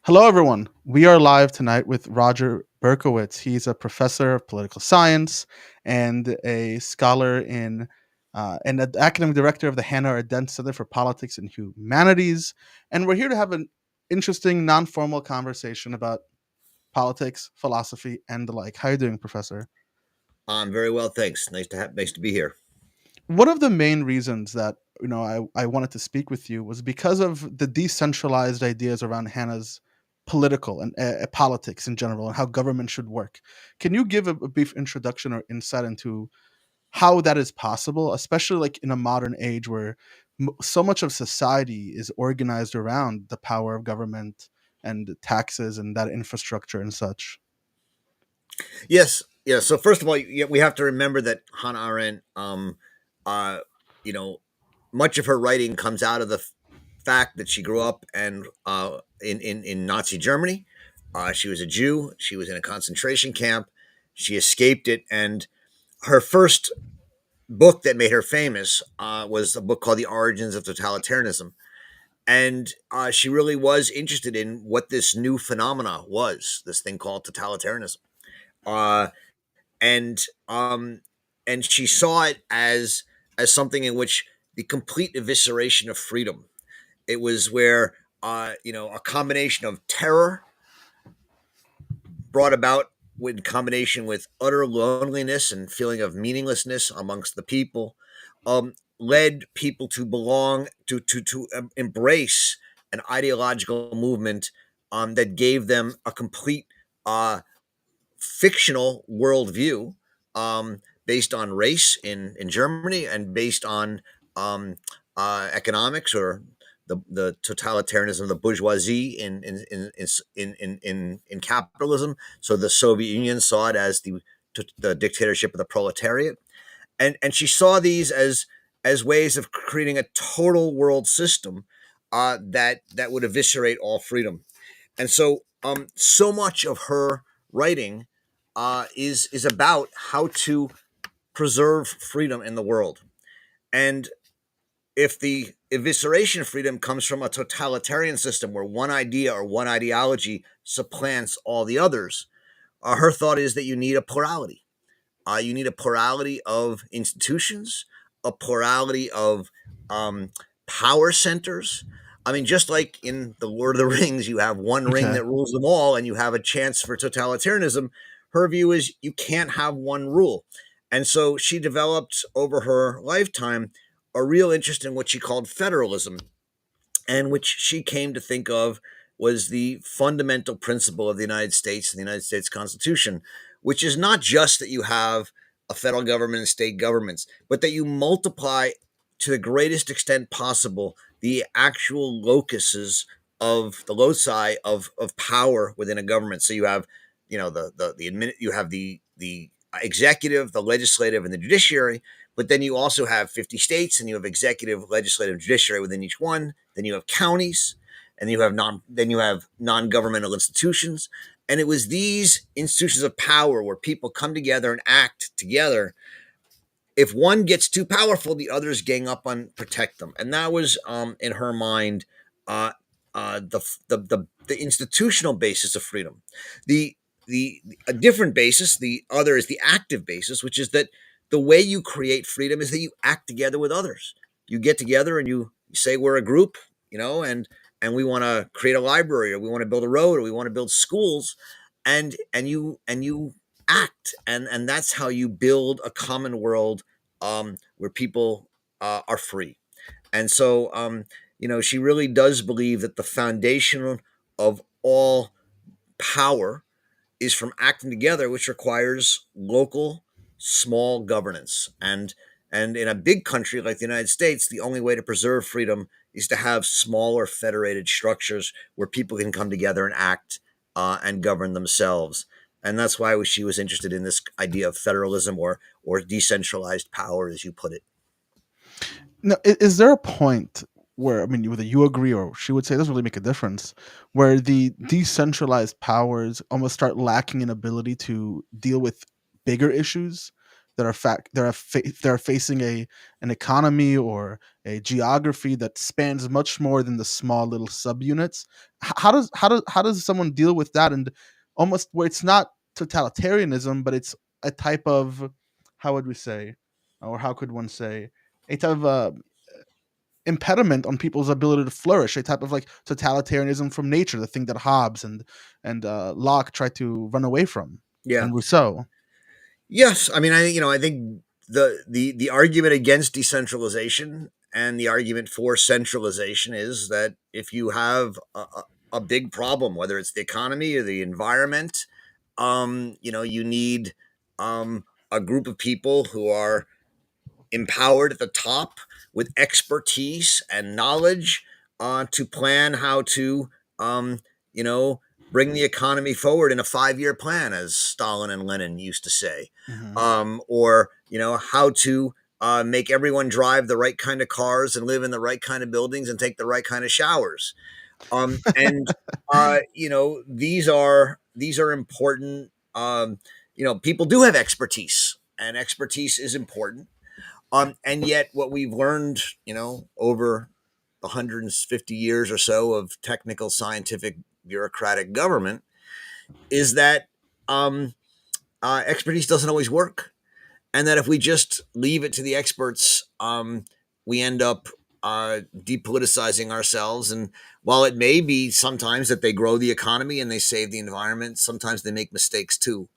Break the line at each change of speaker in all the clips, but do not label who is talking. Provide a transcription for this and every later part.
Hello, everyone. We are live tonight with Roger Berkowitz. He's a professor of political science and a scholar and an academic director of the Hannah Arendt Center for Politics and Humanities. And we're here to have an interesting, non-formal conversation about politics, philosophy, and the like. How are you doing, Professor?
I'm very well, thanks. Nice to be here.
One of the main reasons that I wanted to speak with you was because of the decentralized ideas around Hannah's political and politics in general and how government should work. Can you give a brief introduction or insight into how that is possible, especially like in a modern age where so much of society is organized around the power of government and taxes and that infrastructure and such?
Yes, yeah. So first of all, we have to remember that Hannah Arendt, uh, you know, much of her writing comes out of the fact that she grew up and in Nazi Germany. She was a Jew. She was in a concentration camp. She escaped it, and her first book that made her famous was a book called The Origins of Totalitarianism. And she really was interested in what this new phenomena was, this thing called totalitarianism. Uh, and and she saw it as something in which the complete evisceration of freedom. It was where a combination of terror brought about in combination with utter loneliness and feeling of meaninglessness amongst the people, led people to belong to embrace an ideological movement that gave them a complete fictional worldview based on race in Germany and based on um, economics or the totalitarianism of the bourgeoisie in capitalism. So the Soviet Union saw it as the dictatorship of the proletariat, and she saw these as ways of creating a total world system that would eviscerate all freedom. And so much of her writing is about how to preserve freedom in the world. And if the evisceration of freedom comes from a totalitarian system where one idea or one ideology supplants all the others, her thought is that you need a plurality. You need a plurality of institutions, a plurality of um, power centers. I mean, just like in the Lord of the Rings, you have one ring
Okay.
that rules them all, and you have a chance for totalitarianism. Her view is you can't have one rule. And so she developed over her lifetime a real interest in what she called federalism, and which she came to think of was the fundamental principle of the United States and the United States Constitution, which is not just that you have a federal government and state governments, but that you multiply to the greatest extent possible the actual locuses of the loci of power within a government. So you have, you have the executive, the legislative, and the judiciary, but then you also have 50 states and you have executive, legislative, judiciary within each one. Then you have counties, and you have non-governmental institutions. And it was these institutions of power where people come together and act together. If one gets too powerful, the others gang up and protect them. And that was, in her mind, uh, the institutional basis of freedom. The the a different basis, the other is the active basis, which is that the way you create freedom is that you act together with others. You get together and you say we're a group, and we want to create a library, or we want to build a road, or we want to build schools, and you act, and that's how you build a common world where people are free. And so, she really does believe that the foundation of all power is from acting together, which requires local, small governance. And in a big country like the United States, the only way to preserve freedom is to have smaller federated structures where people can come together and act and govern themselves. And that's why she was interested in this idea of federalism or decentralized power, as you put it.
Now, is there a point where, I mean, whether you agree or she would say it doesn't really make a difference, where the decentralized powers almost start lacking an ability to deal with bigger issues that are facing an economy or a geography that spans much more than the small little subunits. How does someone deal with that, and almost where it's not totalitarianism, but it's a type of, how would we say, or how could one say, a type of impediment on people's ability to flourish, a type of like totalitarianism from nature, the thing that Hobbes and Locke tried to run away from,
Yeah.
and Rousseau.
Yes, I mean, I think the argument against decentralization and the argument for centralization is that if you have a big problem, whether it's the economy or the environment, you need a group of people who are empowered at the top with expertise and knowledge to plan how to, um, you know, bring the economy forward in a 5 year plan, as Stalin and Lenin used to say,
Hmm.
or how to make everyone drive the right kind of cars and live in the right kind of buildings and take the right kind of showers. And these are important. People do have expertise, and expertise is important, and yet, what we've learned, over 150 years or so of technical, scientific, bureaucratic government is that expertise doesn't always work. And that if we just leave it to the experts, we end up depoliticizing ourselves. And while it may be sometimes that they grow the economy and they save the environment, sometimes they make mistakes too.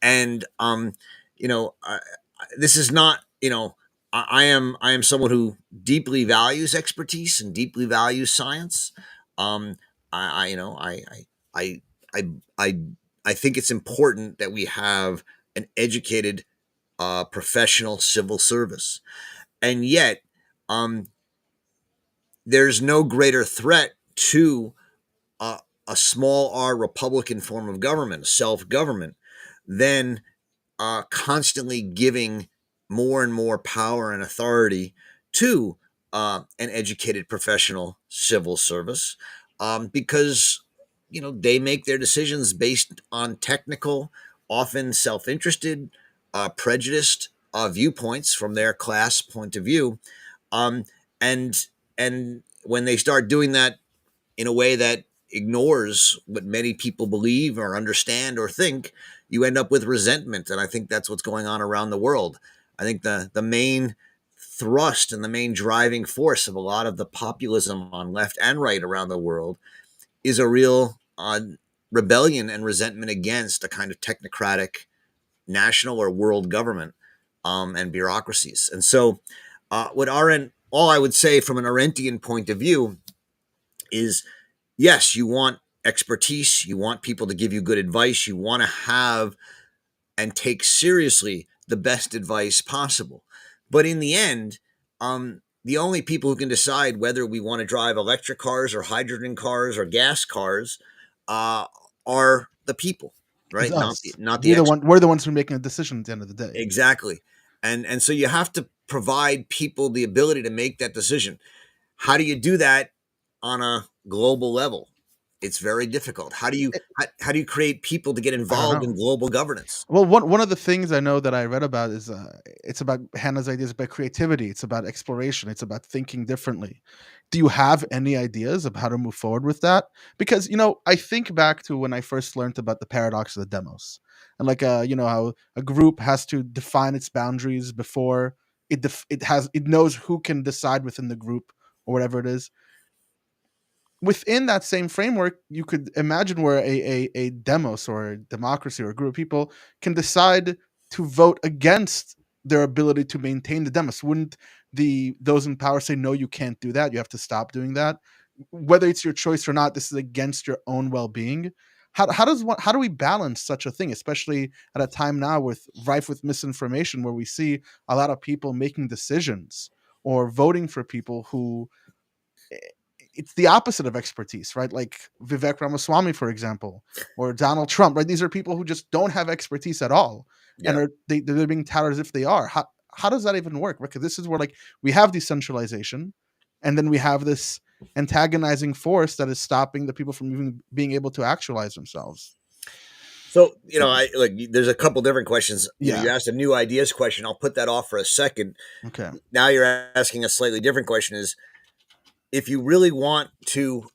And you know, uh, this is not, I am someone who deeply values expertise and deeply values science. Um, I you know I I I I think it's important that we have an educated, professional civil service, and yet um, there's no greater threat to a, a small r Republican form of government, self government, than constantly giving more and more power and authority to an educated professional civil service, because they make their decisions based on technical, often self-interested, prejudiced viewpoints from their class point of view, um, and and when they start doing that in a way that ignores what many people believe or understand or think, you end up with resentment. And I think that's what's going on around the world. I think the main thrust and the main driving force of a lot of the populism on left and right around the world is a real rebellion and resentment against a kind of technocratic national or world government, and bureaucracies. And so, what Arendt, all I would say from an Arendtian point of view is, yes, you want expertise, you want people to give you good advice, you want to have and take seriously the best advice possible. But in the end, the only people who can decide whether we want to drive electric cars or hydrogen cars or gas cars uh, are the people,
It's
right? Not
us.
not the experts.
We're the ones who are making a decision at the end of the day.
Exactly. And so you have to provide people the ability to make that decision. How do you do that on a global level? It's very difficult. How do you create people to get
I don't
involved in
know.
global governance?
Well, one of the things I know that I read about is it's about Hannah's ideas about creativity. It's about exploration. It's about thinking differently. Do you have any ideas of how to move forward with that? Because I think back to when I first learned about the paradox of the demos, and like how a group has to define its boundaries before it knows who can decide within the group or whatever it is. Within that same framework, you could imagine where a demos or a democracy or a group of people can decide to vote against their ability to maintain the demos. Wouldn't those in power say, no, you can't do that, you have to stop doing that? Whether it's your choice or not, this is against your own well-being. How do we balance such a thing, especially at a time now with rife with misinformation, where we see a lot of people making decisions or voting for people who, it's the opposite of expertise, right? Like Vivek Ramaswamy, for example, or Donald Trump, right? These are people who just don't have expertise at all, and
Yeah.
they're being touted as if they are. How does that even work? Because this is where, like, we have decentralization, and then we have this antagonizing force that is stopping the people from even being able to actualize themselves.
So, I like there's a couple different questions. You
Yeah.
asked a new ideas question. I'll put that off for a second.
Okay.
Now you're asking a slightly different question: is if you really want to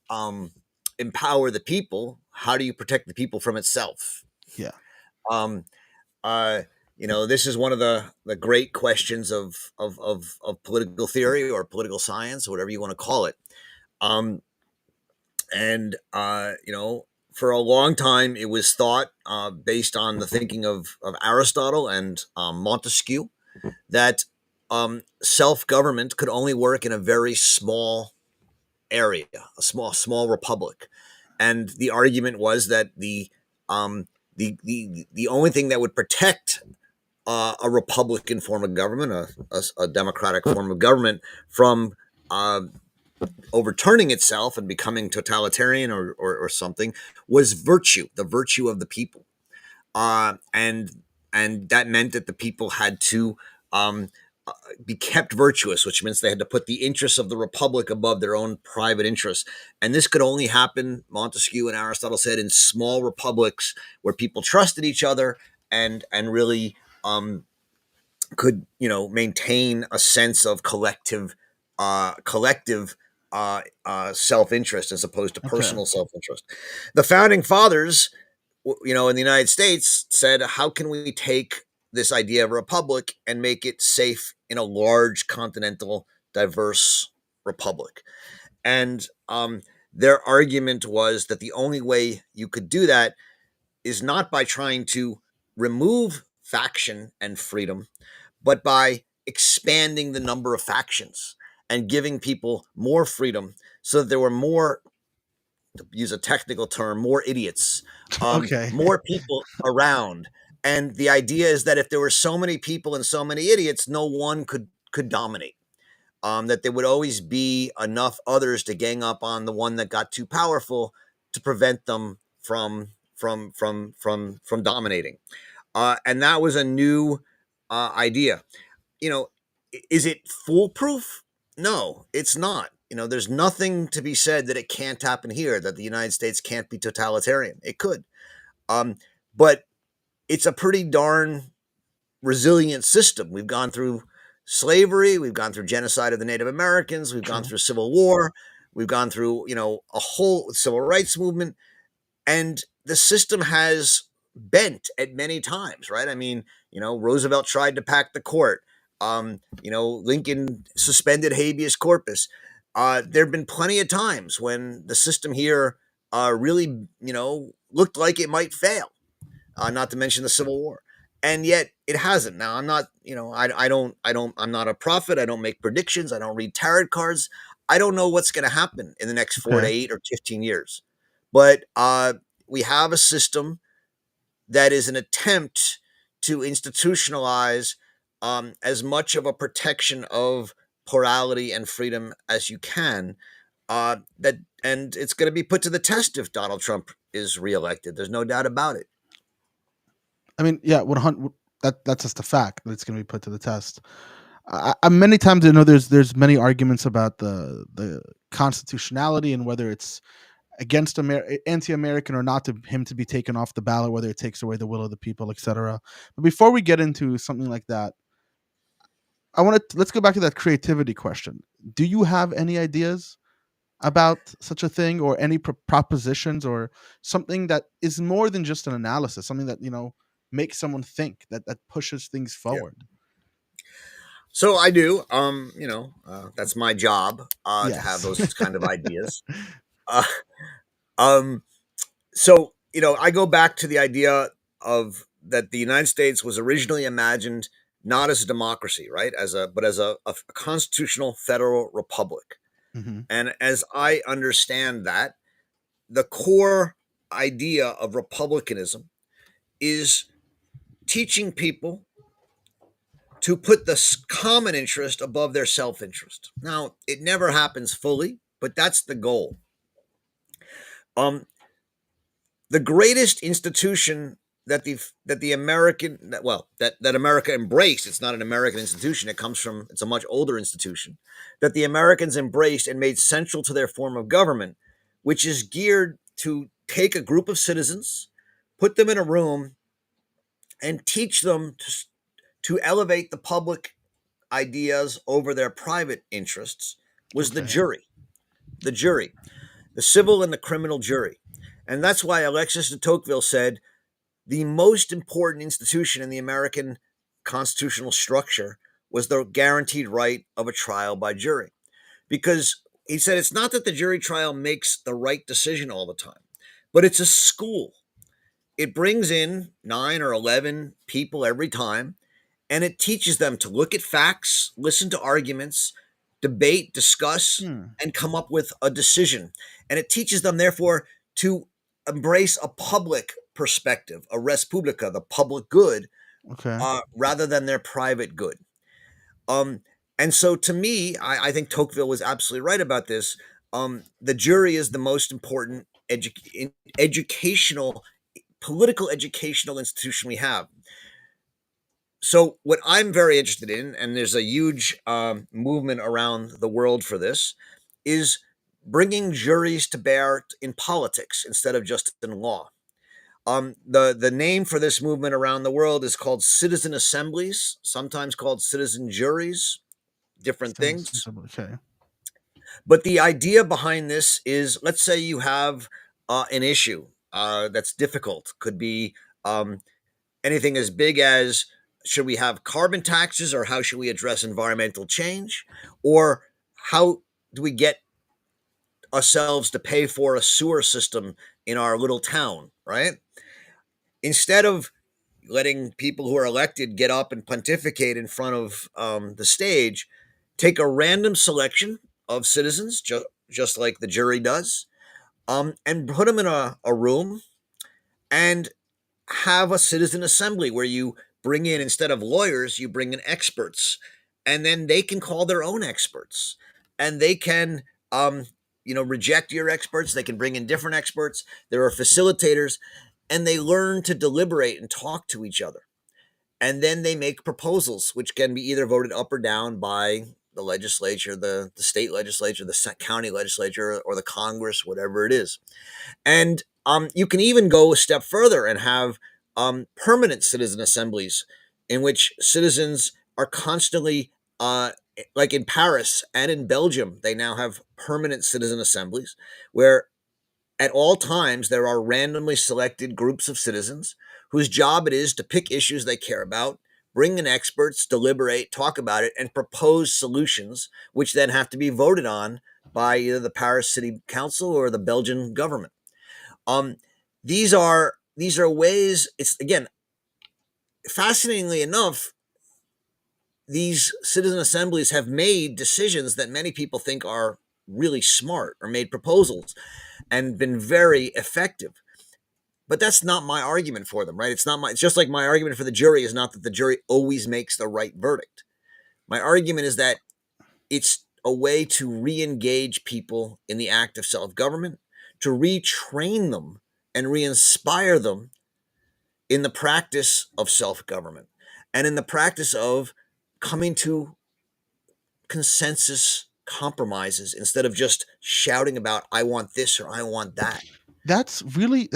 empower the people, how do you protect the people from itself?
Yeah.
Um, uh, this is one of the great questions of political theory or political science, or whatever you want to call it. Um, and for a long time, it was thought, based on the thinking of Aristotle and Montesquieu, that self-government could only work in a very small area, a small republic. And the argument was that um, the only thing that would protect a republican form of government, a democratic form of government, from uh, overturning itself and becoming totalitarian or something, was virtue, the virtue of the people. And that meant that the people had to um, be kept virtuous, which means they had to put the interests of the republic above their own private interests. And this could only happen, Montesquieu and Aristotle said, in small republics where people trusted each other and really could maintain a sense of collective self-interest as opposed to
Okay.
personal self-interest. The founding fathers, in the United States, said, how can we take this idea of a republic and make it safe in a large, continental, diverse republic? And their argument was that the only way you could do that is not by trying to remove faction and freedom, but by expanding the number of factions and giving people more freedom, so that there were more, to use a technical term, more idiots,
Okay.
more people around. And the idea is that if there were so many people and so many idiots, no one could dominate. That there would always be enough others to gang up on the one that got too powerful to prevent them from dominating. And that was a new idea. You know, is it foolproof? No, it's not. There's nothing to be said that it can't happen here, that the United States can't be totalitarian. It could. But it's a pretty darn resilient system. We've gone through slavery, we've gone through genocide of the Native Americans, we've gone
True.
through civil war, we've gone through, a whole civil rights movement, and the system has bent at many times, right? I mean, Roosevelt tried to pack the court. Lincoln suspended habeas corpus. There have been plenty of times when the system here really, looked like it might fail. Not to mention the Civil War, and yet it hasn't. Now, I'm not, I'm not a prophet. I don't make predictions. I don't read tarot cards. I don't know what's going to happen in the next 4 to
Okay.
8 or 15 years, but we have a system that is an attempt to institutionalize as much of a protection of plurality and freedom as you can. And it's going to be put to the test if Donald Trump is reelected. There's no doubt about it.
I mean, yeah, 100. That's just a fact that it's going to be put to the test. Many times, there's many arguments about the constitutionality and whether it's against anti-American or not to him to be taken off the ballot, whether it takes away the will of the people, etc. But before we get into something like that, let's go back to that creativity question. Do you have any ideas about such a thing, or any propositions, or something that is more than just an analysis, something that makes someone think, that pushes things
Yeah.
forward?
So I do. That's my job, to have
Yes.
those kind of ideas. Uh, um, so I go back to the idea of that the United States was originally imagined not as a democracy, right, but as a constitutional federal republic.
Hmm.
And as I understand that, the core idea of republicanism is teaching people to put the common interest above their self interest. Now, it never happens fully, but that's the goal. Um, the greatest institution that America embraced. It's not an American institution. It's a much older institution that the Americans embraced and made central to their form of government, which is geared to take a group of citizens, put them in a room and teach them to elevate the public ideas over their private interests was the
Okay.
jury. The jury, the civil and the criminal jury. And that's why Alexis de Tocqueville said the most important institution in the American constitutional structure was the guaranteed right of a trial by jury. Because he said it's not that the jury trial makes the right decision all the time, but it's a school. It brings in 9 or 11 people every time, and it teaches them to look at facts, listen to arguments, debate, discuss,
Hmm.
and come up with a decision. And it teaches them, therefore, to embrace a public perspective, a res publica, the public good,
Okay.
rather than their private good. Um, and so, to me, I think Tocqueville was absolutely right about this. The jury is the most important educational, political educational institution we have. So, what I'm very interested in, and there's a huge movement around the world for this, is bringing juries to bear in politics instead of just in law. The name for this movement around the world is called citizen assemblies, sometimes called citizen juries, different things.
Okay.
But the idea behind this is, let's say you have an issue that's difficult. Could be anything as big as, should we have carbon taxes, or how should we address environmental change, or how do we get ourselves to pay for a sewer system in our little town, right? Instead of letting people who are elected get up and pontificate in front of the stage, take a random selection of citizens, just like the jury does, and put them in a room and have a citizen assembly where you bring in, instead of lawyers, you bring in experts, and then they can call their own experts, and they can reject your experts. They can bring in different experts. There are facilitators, and they learn to deliberate and talk to each other, and then they make proposals which can be either voted up or down by the legislature, the state legislature, the county legislature, or the Congress, whatever it is. And you can even go a step further and have permanent citizen assemblies in which citizens are constantly, like in Paris and in Belgium, they now have permanent citizen assemblies where at all times there are randomly selected groups of citizens whose job it is to pick issues they care about, bring in experts, deliberate, talk about it, and propose solutions, which then have to be voted on by either the Paris City Council or the Belgian government. Um, these are ways. It's, again, fascinatingly enough, these citizen assemblies have made decisions that many people think are really smart, or made proposals and been very effective. But that's not my argument for them, right? It's just like my argument for the jury is not that the jury always makes the right verdict. My argument is that it's a way to re-engage people in the act of self-government, to retrain them and re-inspire them in the practice of self-government, and in the practice of coming to consensus compromises instead of just shouting about, I want this or I want that.
That's really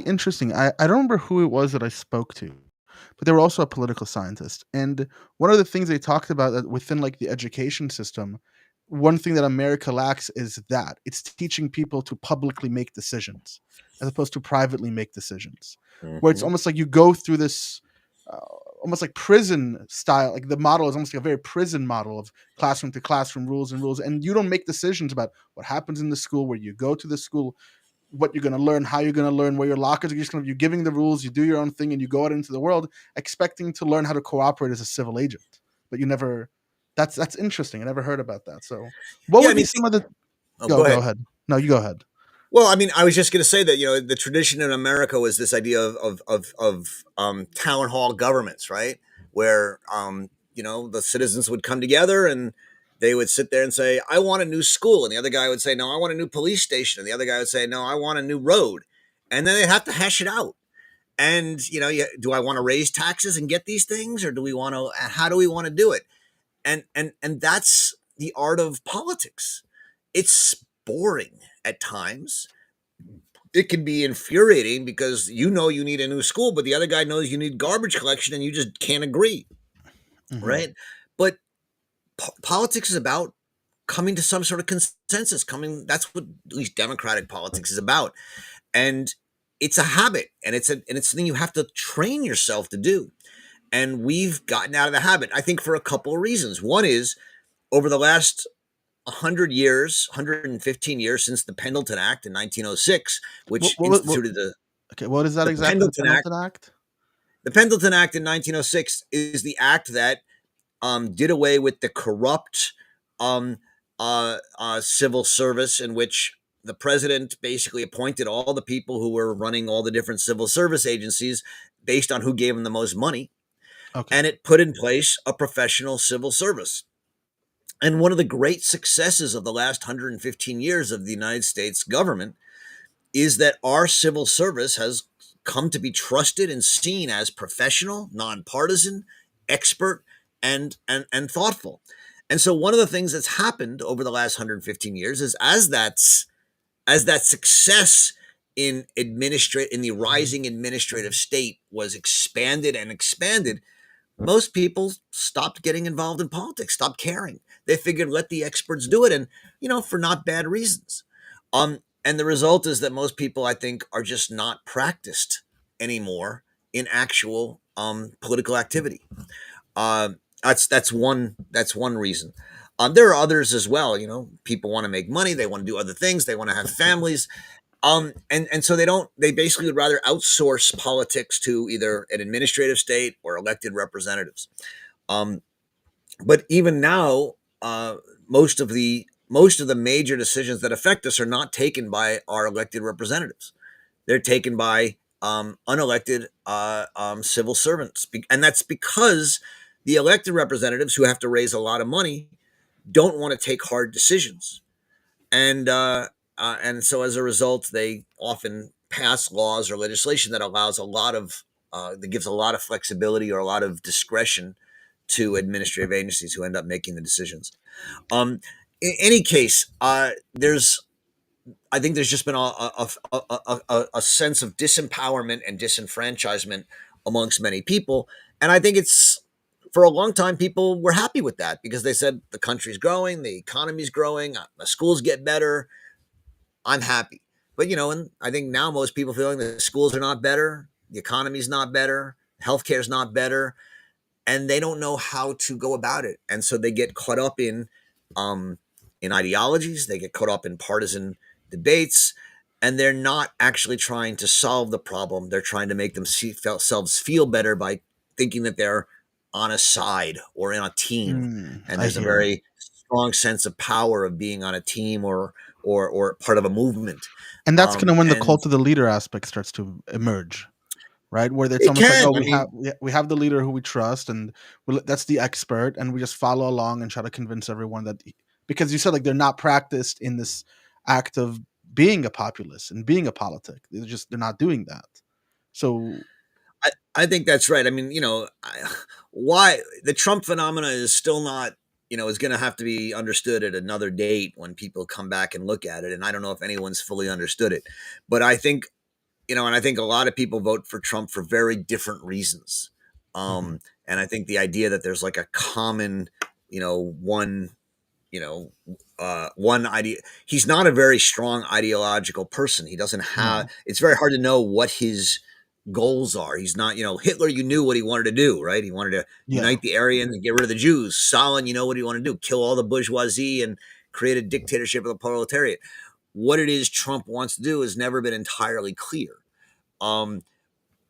interesting. I don't remember who it was that I spoke to, but they were also a political scientist. And one of the things they talked about, that within like the education system, one thing that America lacks is that it's teaching people to publicly make decisions as opposed to privately make decisions. Where it's
Mm-hmm.
almost like you go through this uh, almost like prison style. Like the model is almost like a very prison model of classroom to classroom, rules and rules, and you don't make decisions about what happens in the school, where you go to the school, what you're going to learn, how you're going to learn, where your lockers are. You're giving the rules, you do your own thing, and you go out into the world expecting to learn how to cooperate as a civil agent. But you never. That's interesting. I never heard about that. So, what
Yeah, I
would be
mean,
some of the?
oh,
Go
go
go
ahead.
ahead. No, you go ahead.
Well, I mean, I was just going to say that, the tradition in America was this idea of town hall governments, right? Where the citizens would come together and they would sit there and say, "I want a new school," and the other guy would say, "No, I want a new police station," and the other guy would say, "No, I want a new road," and then they have to hash it out. And do I want to raise taxes and get these things, or do we want to? How do we want to do it? And that's the art of politics. It's boring at times, it can be infuriating because you know you need a new school, but the other guy knows you need garbage collection and you just can't agree,
Hmm.
right? But politics is about coming to some sort of consensus. That's what at least democratic politics is about. And it's a habit, and it's something you have to train yourself to do. And we've gotten out of the habit, I think, for a couple of reasons. One is over the last 100 years, 115 years since the Pendleton Act in 1906, which
What,
instituted
okay, what is that
the
exactly? The
Pendleton Act.
Pendleton Act?
The Pendleton Act in 1906 is the act that did away with the corrupt um, civil service, in which the president basically appointed all the people who were running all the different civil service agencies based on who gave them the most money.
Okay.
And it put in place a professional civil service. And one of the great successes of the last 115 years of the United States government is that our civil service has come to be trusted and seen as professional, nonpartisan, expert, and thoughtful. And so one of the things that's happened over the last 115 years is as that success in the rising administrative state was expanded and expanded, most people stopped getting involved in politics, stopped caring. They figured let the experts do it, and for not bad reasons. And the result is that most people, I think, are just not practiced anymore in actual political activity. Uh, that's one reason. There are others as well. People want to make money, they want to do other things, they want to have families, and so they basically would rather outsource politics to either an administrative state or elected representatives. Um, but even now, most of the major decisions that affect us are not taken by our elected representatives. They're taken by unelected civil servants, and that's because the elected representatives, who have to raise a lot of money, don't want to take hard decisions, and so as a result, they often pass laws or legislation that allows that gives a lot of flexibility or a lot of discretion to administrative agencies who end up making the decisions. Um, in any case, I think there's just been a sense of disempowerment and disenfranchisement amongst many people, and I think it's for a long time people were happy with that because they said the country's growing, the economy's growing, the schools get better, I'm happy. But and I think now most people feeling the schools are not better, the economy's not better, healthcare's not better, and they don't know how to go about it, and so they get caught up um, in ideologies, they get caught up in partisan debates, and they're not actually trying to solve the problem. They're trying to make themselves feel better by thinking that they're on a side or in a team, and
I
there's a
hear.
very strong sense of power of being on a team or part of a movement.
And that's kind of when the
And
cult of the leader aspect starts to emerge, right? Where it's
it
almost like,
can,
oh,
I mean,
we have the leader who we trust, and that's the expert, and we just follow along and try to convince everyone that because you said like they're not practiced in this act of being a populist and being a politic. They're not doing that. So
I think that's right. I mean, why the Trump phenomena is still not, is going to have to be understood at another date when people come back and look at it. And I don't know if anyone's fully understood it, but I think, and I think a lot of people vote for Trump for very different reasons.
mhm,
And I think the idea that there's like a common, one, you know, one idea. He's not a very strong ideological person. He doesn't have.
no,
It's very hard to know what his goals are. He's not. Hitler. You knew what he wanted to do, right? He wanted to
yeah,
unite the Aryans and get rid of the Jews. Stalin. You know what he wanted to do: kill all the bourgeoisie and create a dictatorship of the proletariat. What it is Trump wants to do has never been entirely clear. Um,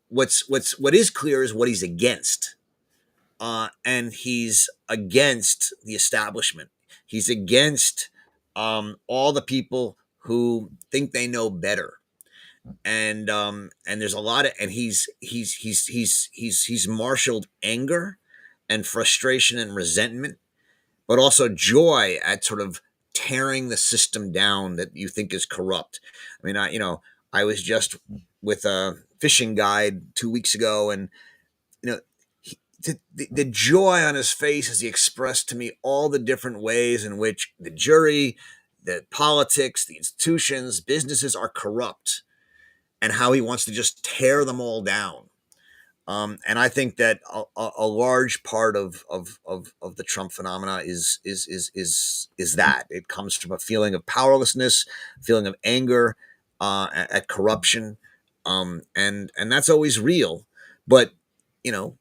what is clear is what he's against, and he's against the establishment. He's against all the people who think they know better, and there's a lot of, and he's marshaled anger and frustration and resentment, but also joy at sort of tearing the system down that you think is corrupt. I mean, I was just with a fishing guide 2 weeks ago, and you know, the joy on his face as he expressed to me all the different ways in which the jury, the politics, the institutions, businesses are corrupt. and how he wants to just tear them all down. And I think that a large part of the Trump phenomena is that it comes from a feeling of powerlessness, feeling of anger at corruption, and that's always real. But you know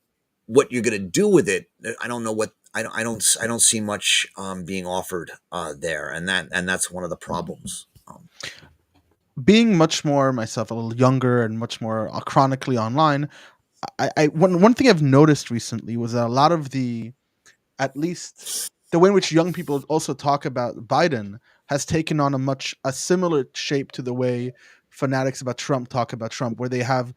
what you're going to do with it, I don't know what I don't see much being offered there, and that's one of the problems.
Being much more myself, a little younger and much more chronically online, one thing I've noticed recently was that a lot of the, at least the way in which young people also talk about Biden has taken on a similar shape to the way fanatics about Trump talk about Trump, where they have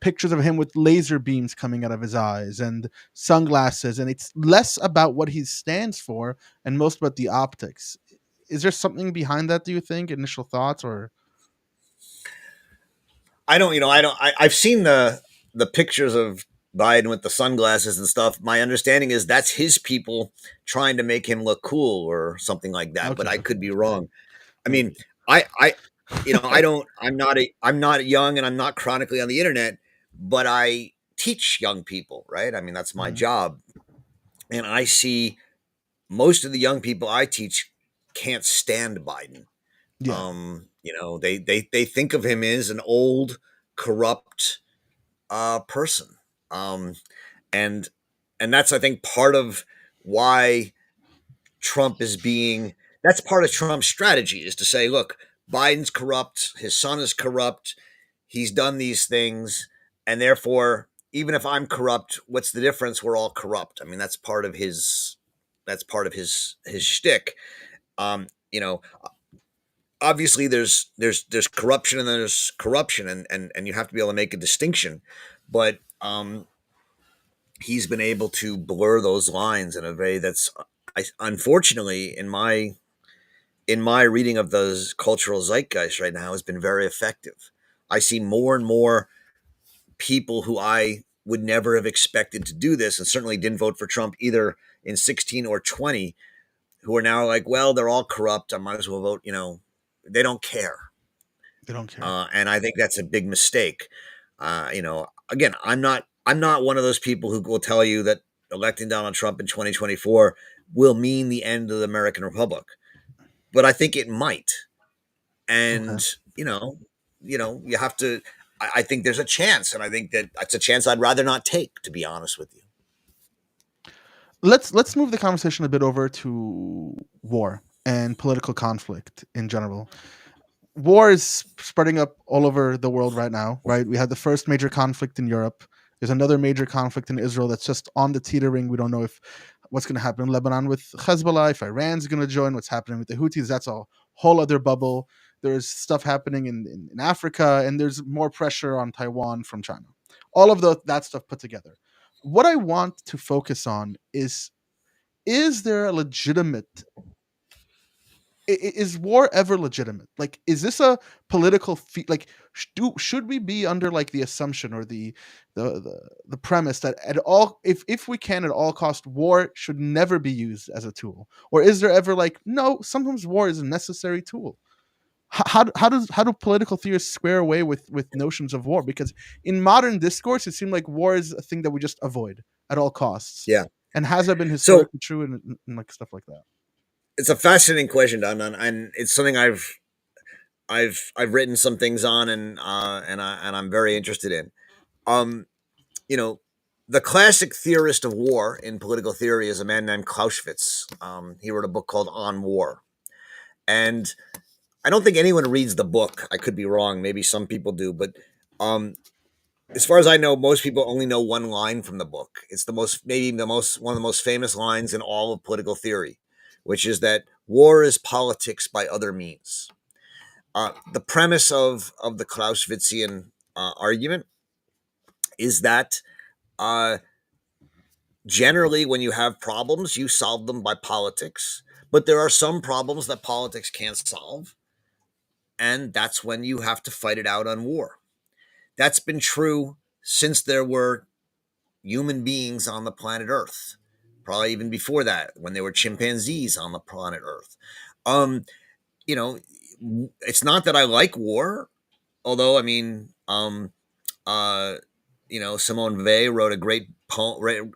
pictures of him with laser beams coming out of his eyes and sunglasses, and it's less about what he stands for and most about the optics. Is there something behind that? Do you think? Initial thoughts, or
I don't, I don't. I've seen the pictures of Biden with the sunglasses and stuff. My understanding is that's his people trying to make him look cool or something like that. But
okay,
I
okay,
could be wrong. I mean,
maybe.
I, I don't. I'm not young and I'm not chronically on the internet, but I teach young people, right? I mean, that's my
Mhm.
job, and I see most of the young people I teach can't stand Biden.
Yeah,
They think of him as an old, corrupt person, um, and and that's, I think, part of why Trump is being. That's part of Trump's strategy, is to say, look, Biden's corrupt, his son is corrupt, he's done these things, and therefore, even if I'm corrupt, what's the difference? We're all corrupt. I mean, that's part of his. That's part of his shtick. Um, you know, Obviously there's corruption and there's corruption, and you have to be able to make a distinction, but he's been able to blur those lines in a way that's, unfortunately, in my reading of those cultural zeitgeist right now, has been very effective. I see more and more people who I would never have expected to do this, and certainly didn't vote for Trump either in 16 or 20, who are now like, well, they're all corrupt, I might as well vote. They don't care.
they don't care.
And I think that's a big mistake. Again, I'm not one of those people who will tell you that electing Donald Trump in 2024 will mean the end of the American Republic, but I think it might.
Okay.
And you have to. I think there's a chance, and I think that that's a chance I'd rather not take, to be honest with you.
Let's move the conversation a bit over to war and political conflict in general. War is spreading up all over the world right now, right? We had the first major conflict in Europe. There's another major conflict in Israel that's just on the teetering. We don't know if what's going to happen in Lebanon with Hezbollah, if Iran's going to join, what's happening with the Houthis. That's a whole other bubble. There's stuff happening in Africa, and there's more pressure on Taiwan from China. All of that stuff put together. What I want to focus on is there a legitimate is war ever legitimate? Like, is this a political like should we be under like the assumption or the premise that at all, if we can at all cost, war should never be used as a tool? Or is there ever like, no, sometimes war is a necessary tool? How do political theorists square away with notions of war? Because in modern discourse, it seems like war is a thing that we just avoid at all costs.
Yeah.
And has that been
So
historically true, and like stuff like that?
it's a fascinating question, Don, and it's something I've written some things on, and I'm very interested in. Um, you know, the classic theorist of war in political theory is a man named Clausewitz. He wrote a book called On War, and I don't think anyone reads the book. I could be wrong. Maybe some people do, but um, as far as I know, most people only know one line from the book. It's maybe the most, one of the most famous lines in all of political theory, which is that war is politics by other means. The premise of the Clausewitzian argument is that uh, generally, when you have problems, you solve them by politics, but there are some problems that politics can't solve, and that's when you have to fight it out on war. That's been true since there were human beings on the planet Earth. Probably even before that, when there were chimpanzees on the planet Earth. Um, you know, it's not that I like war. although I mean, uh, Simone Weil wrote a great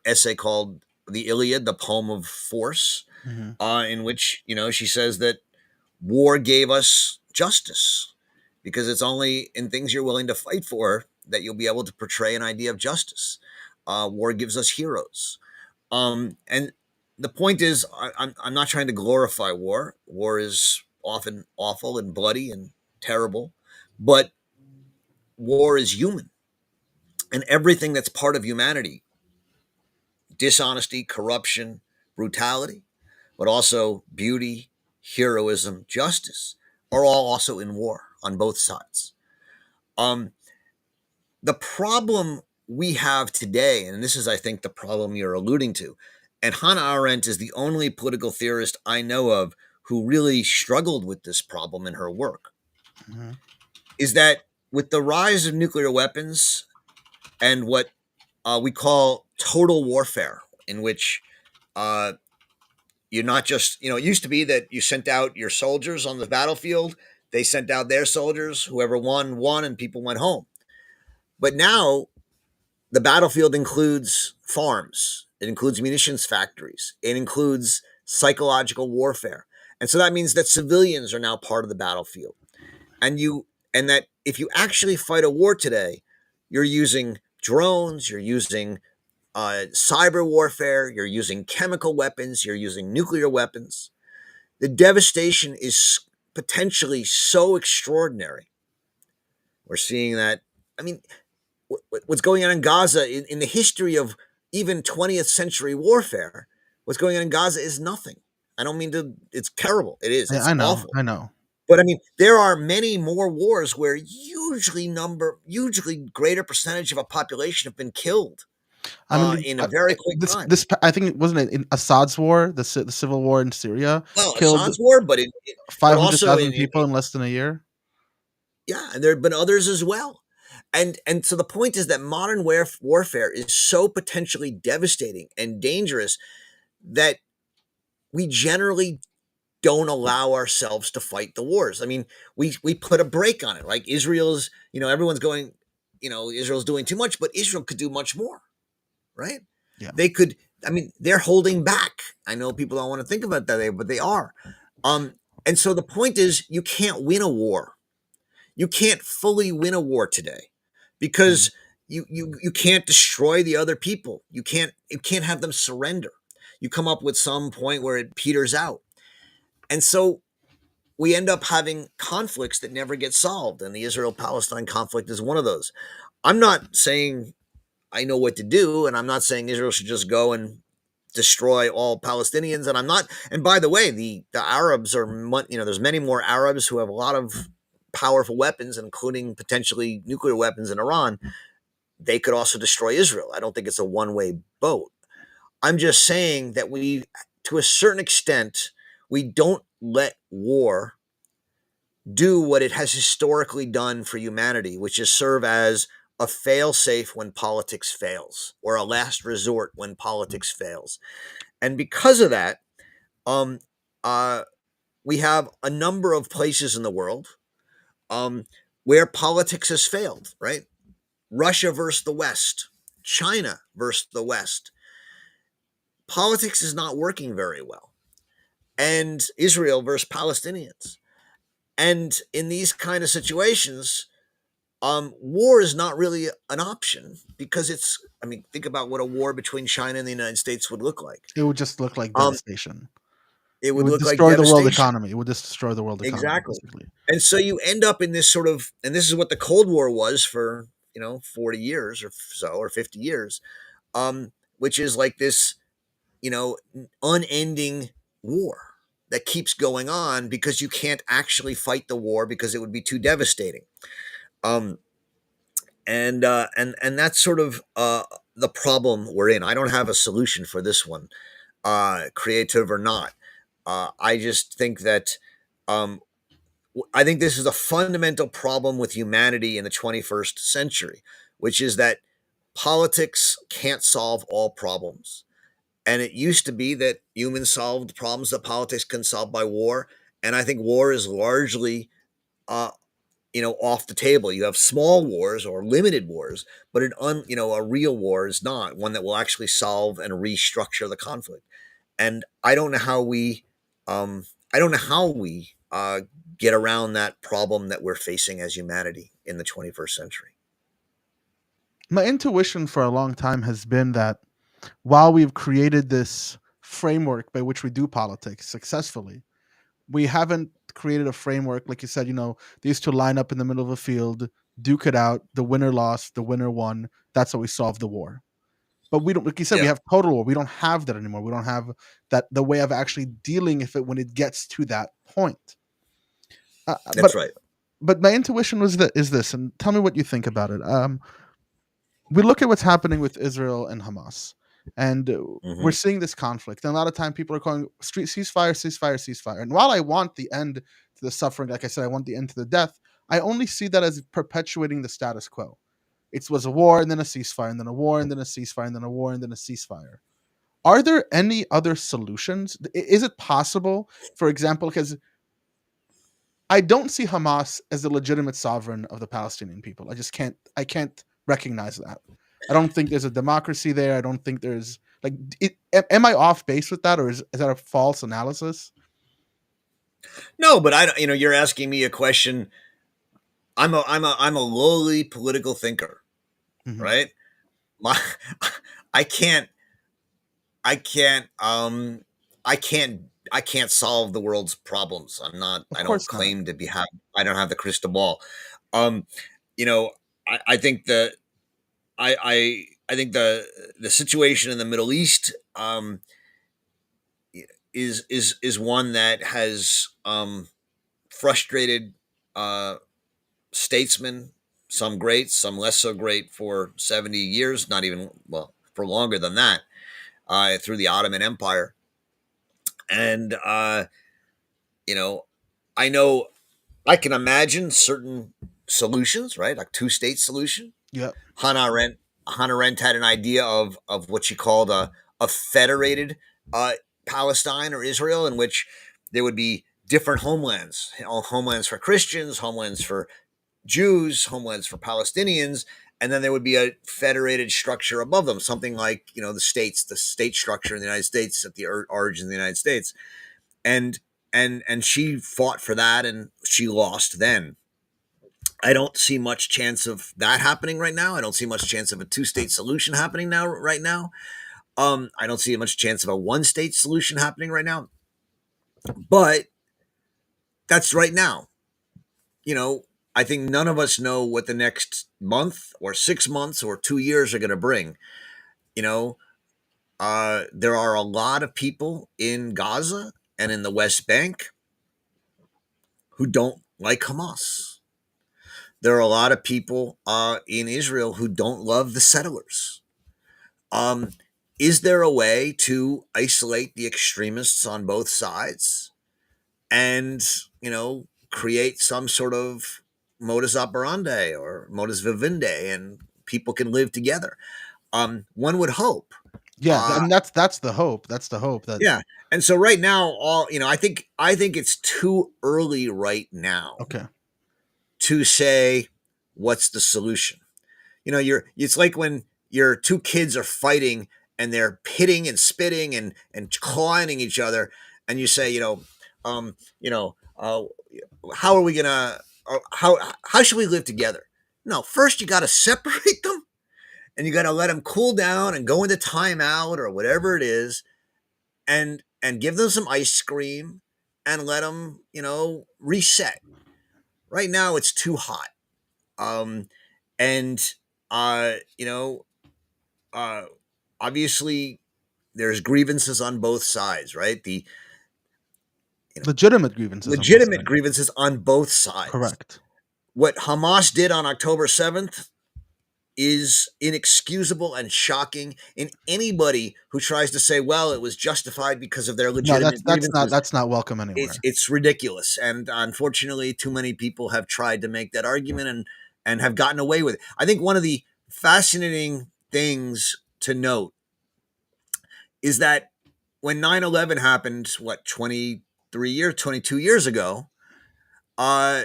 essay called "The Iliad," the poem of force,
Mhm.
in which she says that war gave us justice because it's only in things you're willing to fight for that you'll be able to portray an idea of justice. War gives us heroes. And the point is, I'm not trying to glorify war. War is often awful and bloody and terrible, but war is human. And everything that's part of humanity, dishonesty, corruption, brutality, but also beauty, heroism, justice, are all also in war on both sides. Um, the problem we have today, and this is, I think, the problem you're alluding to, and Hannah Arendt is the only political theorist I know of who really struggled with this problem in her work,
Mhm.
is that with the rise of nuclear weapons and what we call total warfare, in which uh, you're not just, it used to be that you sent out your soldiers on the battlefield, they sent out their soldiers, whoever won, won, and people went home. But now the battlefield includes farms, it includes munitions factories, it includes psychological warfare. And so that means that civilians are now part of the battlefield. And that if you actually fight a war today, you're using drones, you're using cyber warfare, you're using chemical weapons, you're using nuclear weapons. The devastation is potentially so extraordinary. We're seeing that. I mean, what's going on in Gaza in the history of even 20th century warfare, what's going on in Gaza is nothing. I don't mean to, it's terrible. It is,
I
it's
I know,
awful.
I know.
But I mean, there are many more wars where hugely greater percentage of a population have been killed
I mean,
in a very quick time.
this I think it wasn't it in Assad's war, the civil war in Syria,
Well,
killed
Assad's war, but also
500,000 people in less than a year.
yeah, and there have been others as well. And so the point is that modern warfare is so potentially devastating and dangerous that we generally don't allow ourselves to fight the wars. I mean, we put a break on it. Like Israel's, everyone's going, Israel's doing too much, but Israel could do much more, right?
Yeah.
They could. I mean, they're holding back. I know people don't want to think about that, but they are. Um, and so the point is, you can't win a war. You can't fully win a war today
Mhm.
because you can't destroy the other people. You can't have them surrender. You come up with some point where it peters out. And so we end up having conflicts that never get solved. And the Israel Palestine conflict is one of those. I'm not saying I know what to do, and I'm not saying Israel should just go and destroy all Palestinians. And I'm not. And by the way, the Arabs are, there's many more Arabs who have a lot of powerful weapons, including potentially nuclear weapons in Iran. They could also destroy Israel. I don't think it's a one-way boat. I'm just saying that to a certain extent, we don't let war do what it has historically done for humanity, which is serve as a fail-safe when politics fails, or a last resort when politics fails. And because of that, um, uh, we have a number of places in the world um, where politics has failed, right? Russia versus the West, China versus the West. Politics is not working very well. And Israel versus Palestinians. And in these kind of situations, war is not really an option because I mean, think about what a war between China and the United States would look like.
It would just look like
Um,
devastation.
it
It
would
would
look like
destroy the world
devastation.
economy. It would just destroy the world economy,
Exactly.
basically.
And so you end up in this sort of, and this is what the Cold War was for, 40 years or so, or 50 years, which is like this, unending war that keeps going on because you can't actually fight the war because it would be too devastating. Um, and that's sort of the problem we're in. I don't have a solution for this one, creative or not. I just think that um, I think this is a fundamental problem with humanity in the 21st century, which is that politics can't solve all problems. And it used to be that humans solved problems that politics can solve by war. And I think war is largely uh, off the table. You have small wars or limited wars, but a real war is not one that will actually solve and restructure the conflict. And I don't know how we, I don't know how we get around that problem that we're facing as humanity in the 21st century.
My intuition for a long time has been that while we've created this framework by which we do politics successfully, we haven't created a framework, like you said, they used to line up in the middle of a field, duke it out, the winner lost, the winner won. That's how we solved the war. But we don't, like you said, we
Yeah,
have total war. We don't have that anymore. We don't have that the way of actually dealing with it when it gets to that point. Uh,
that's
but
right.
but my intuition was that is this, and tell me what you think about it. We look at what's happening with Israel and Hamas, and we're
Hmm.
seeing this conflict. And a lot of time, people are calling street ceasefire, ceasefire, ceasefire. And while I want the end to the suffering, like I said, I want the end to the death. I only see that as perpetuating the status quo. It was a war and then a ceasefire, and then a war and then a ceasefire, and then a war and then a ceasefire. Are there any other solutions? Is it possible, for example, because I don't see Hamas as the legitimate sovereign of the Palestinian people. I just can't. I can't recognize that. I don't think there's a democracy there. I don't think there's like. Am I off base with that, or is that a false analysis?
No, but I don't. You're asking me a question. I'm a lowly political thinker,
Hmm.
right? My, I can't, I can't, I can't, I can't solve the world's problems. I'm not.
Of
I don't
course not.
claim to be. I don't have the crystal ball. Um, you know, I think I think the situation in the Middle East is one that has frustrated uh, statesmen, some great, some less so great, for 70 years, not even, well, for longer than that, through the Ottoman Empire. And, you know, I know I can imagine certain solutions, right? A two-state solution.
Yeah.
Hannah Arendt, Hannah Arendt had an idea of what she called a federated uh, Palestine or Israel, in which there would be different homelands, homelands for Christians, homelands for Jews, homelands for Palestinians, and then there would be a federated structure above them, something like the state structure in the United States at the origin of the United States, and and she fought for that, and she lost then. I don't see much chance of that happening right now. I don't see much chance of a two-state solution happening now. Right now, I don't see much chance of a one-state solution happening right now. But that's right now. You know, I think none of us know what the next month or 6 months or 2 years are going to bring. You know, there are a lot of people in Gaza and in the West Bank who don't like Hamas. There are a lot of people in Israel who don't love the settlers. Um, is there a way to isolate the extremists on both sides and, create some sort of modus operandi or modus vivendi, and people can live together? One would hope.
Yeah.
Uh,
And that's the hope. That's the hope that.
yeah. And so right now, I think it's too early right now
Okay.
to say what's the solution. It's like when your two kids are fighting and they're pitting and spitting and clawing each other, and you say, um, you know, uh, how are we gonna, how should we live together? No, first you got to separate them, and you got to let them cool down and go into timeout or whatever it is, and give them some ice cream and let them, reset. Right now it's too hot, um, and uh, you know, uh, obviously there's grievances on both sides, right? The
Legitimate grievances on both
legitimate
sides.
grievances on both sides.
Correct.
What Hamas did on October 7th is inexcusable and shocking. And anybody who tries to say, well, it was justified because of their
No,
legitimate grievances,
that's not welcome
it's
anywhere.
it's ridiculous. And unfortunately, too many people have tried to make that argument and have gotten away with it. I think one of the fascinating things to note is that when 9/11 happened, what, 22 years ago, uh,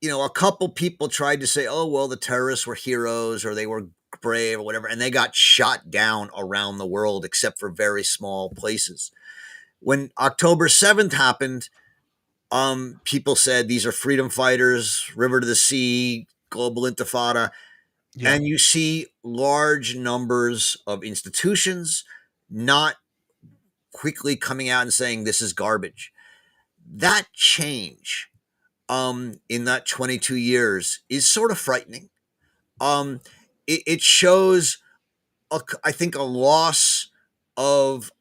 a couple people tried to say, oh, well, the terrorists were heroes or they were brave or whatever, and they got shot down around the world except for very small places. When October 7th happened, people said these are freedom fighters, river to the sea, global intifada.
Yeah.
And you see large numbers of institutions not quickly coming out and saying this is garbage. That change in that 22 years is sort of frightening. Um, it shows, I think, a loss of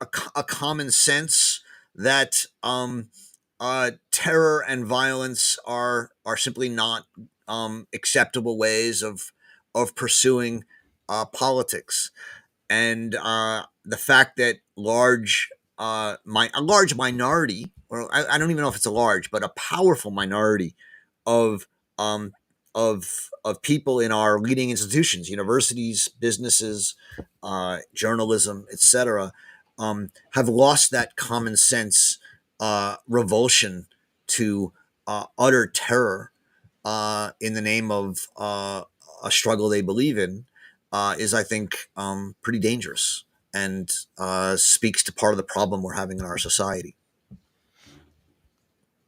a common sense that terror and violence are simply not acceptable ways of pursuing politics, and the fact that a large minority, or I don't even know if it's a large, but a powerful minority of um, of people in our leading institutions, universities, businesses, journalism, etc., have lost that common sense revulsion to utter terror in the name of a struggle they believe in, is, I think, pretty dangerous, and speaks to part of the problem we're having in our society.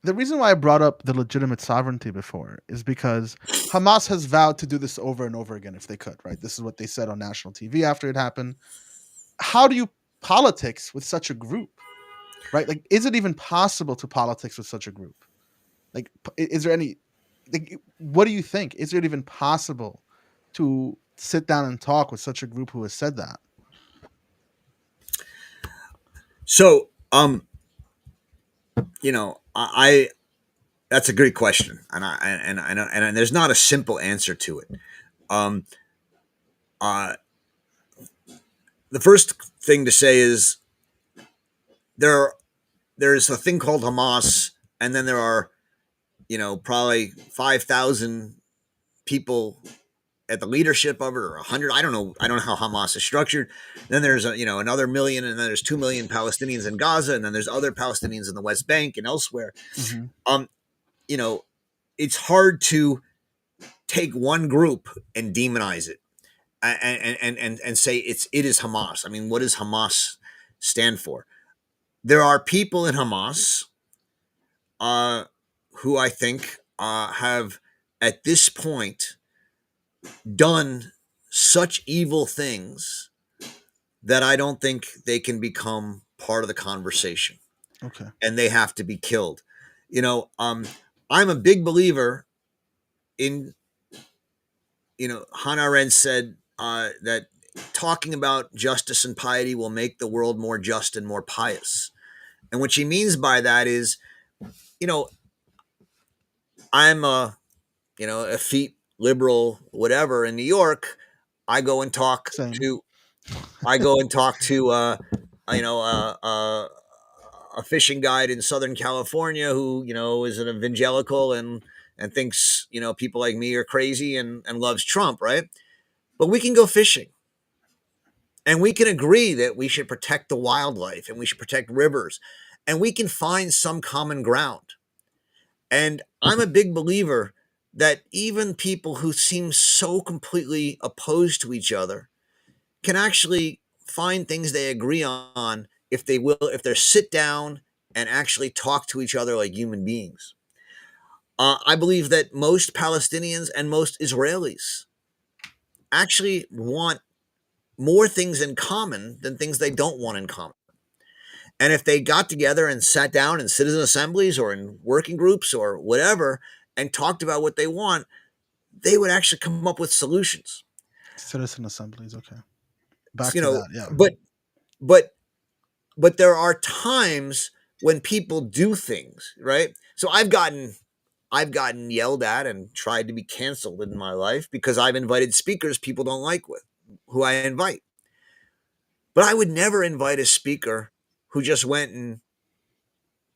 The reason why I brought up the legitimate sovereignty before is because Hamas has vowed to do this over and over again if they could, right? This is what they said on national TV after it happened. How do you politics with such a group, right? Like, is it even possible to politics with such a group? Like, is there any, like, what do you think? Is it even possible to sit down and talk with such a group who has said that?
So, I that's a great question, and there's not a simple answer to it. Um, uh, the first thing to say is there there's a thing called Hamas, and then there are probably 5,000 people at the leadership of it, or 100. I don't know how Hamas is structured. Then there's another million, and then there's 2 million Palestinians in Gaza, and then there's other Palestinians in the West Bank and elsewhere.
Mhm.
Um, you know, it's hard to take one group and demonize it, and say it is Hamas. I mean, what does Hamas stand for? There are people in Hamas uh, who I think have at this point done such evil things that I don't think they can become part of the conversation,
Okay.
and they have to be killed. I'm a big believer in, Hannah Arendt said that talking about justice and piety will make the world more just and more pious. And what she means by that is, you know, I'm a effete liberal, whatever, in New York. I go and talk
Same.
to I go and talk to you know uh, uh, a fishing guide in Southern California who is an evangelical and thinks people like me are crazy and loves Trump, right? But we can go fishing, and we can agree that we should protect the wildlife and we should protect rivers, and we can find some common ground. And I'm a big believer that even people who seem so completely opposed to each other can actually find things they agree on if they sit down and actually talk to each other like human beings. I believe that most Palestinians and most Israelis actually want more things in common than things they don't want in common. And if they got together and sat down in citizen assemblies or in working groups or whatever and talked about what they want, they would actually come up with solutions.
Citizen assemblies. Okay. Back
You
to
know,
that. Yeah.
but but there are times when people do things, right? So I've gotten yelled at and tried to be canceled in my life because I've invited speakers people don't like with who I invite. But I would never invite a speaker who just went and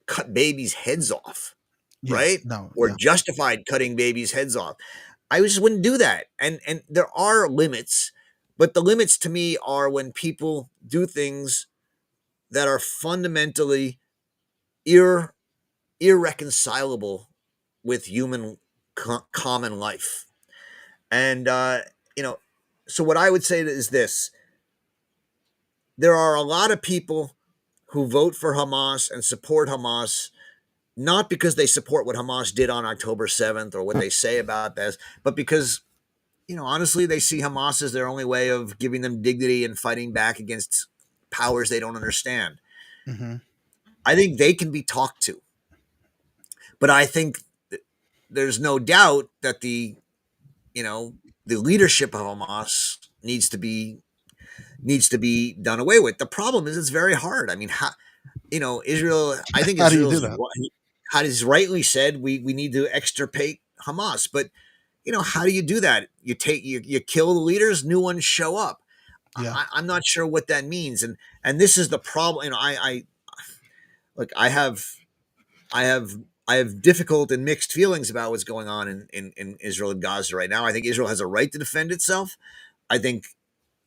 cut babies' heads off,
Yeah.
right?
No.
Or
Yeah.
justified cutting babies' heads off. I just wouldn't do that. And there are limits, but the limits to me are when people do things that are fundamentally ir- irreconcilable with human common life. And you know, so what I would say is this: there are a lot of people who vote for Hamas and support Hamas not because they support what Hamas did on October 7th or what they say about this, but because, honestly, they see Hamas as their only way of giving them dignity and fighting back against powers they don't understand.
Mm-hmm.
I think they can be talked to, but I think there's no doubt that you know, the leadership of Hamas needs to be done away with. The problem is it's very hard. I mean, Israel. I think
How do you do
Israel's
that?
how he's rightly said we need to extirpate Hamas, but how do you do that? You kill the leaders, new ones show up.
Yeah.
I'm not sure what that means, and this is the problem. I look, I have I have difficult and mixed feelings about what's going on in Israel and Gaza right now. I think Israel has a right to defend itself. I think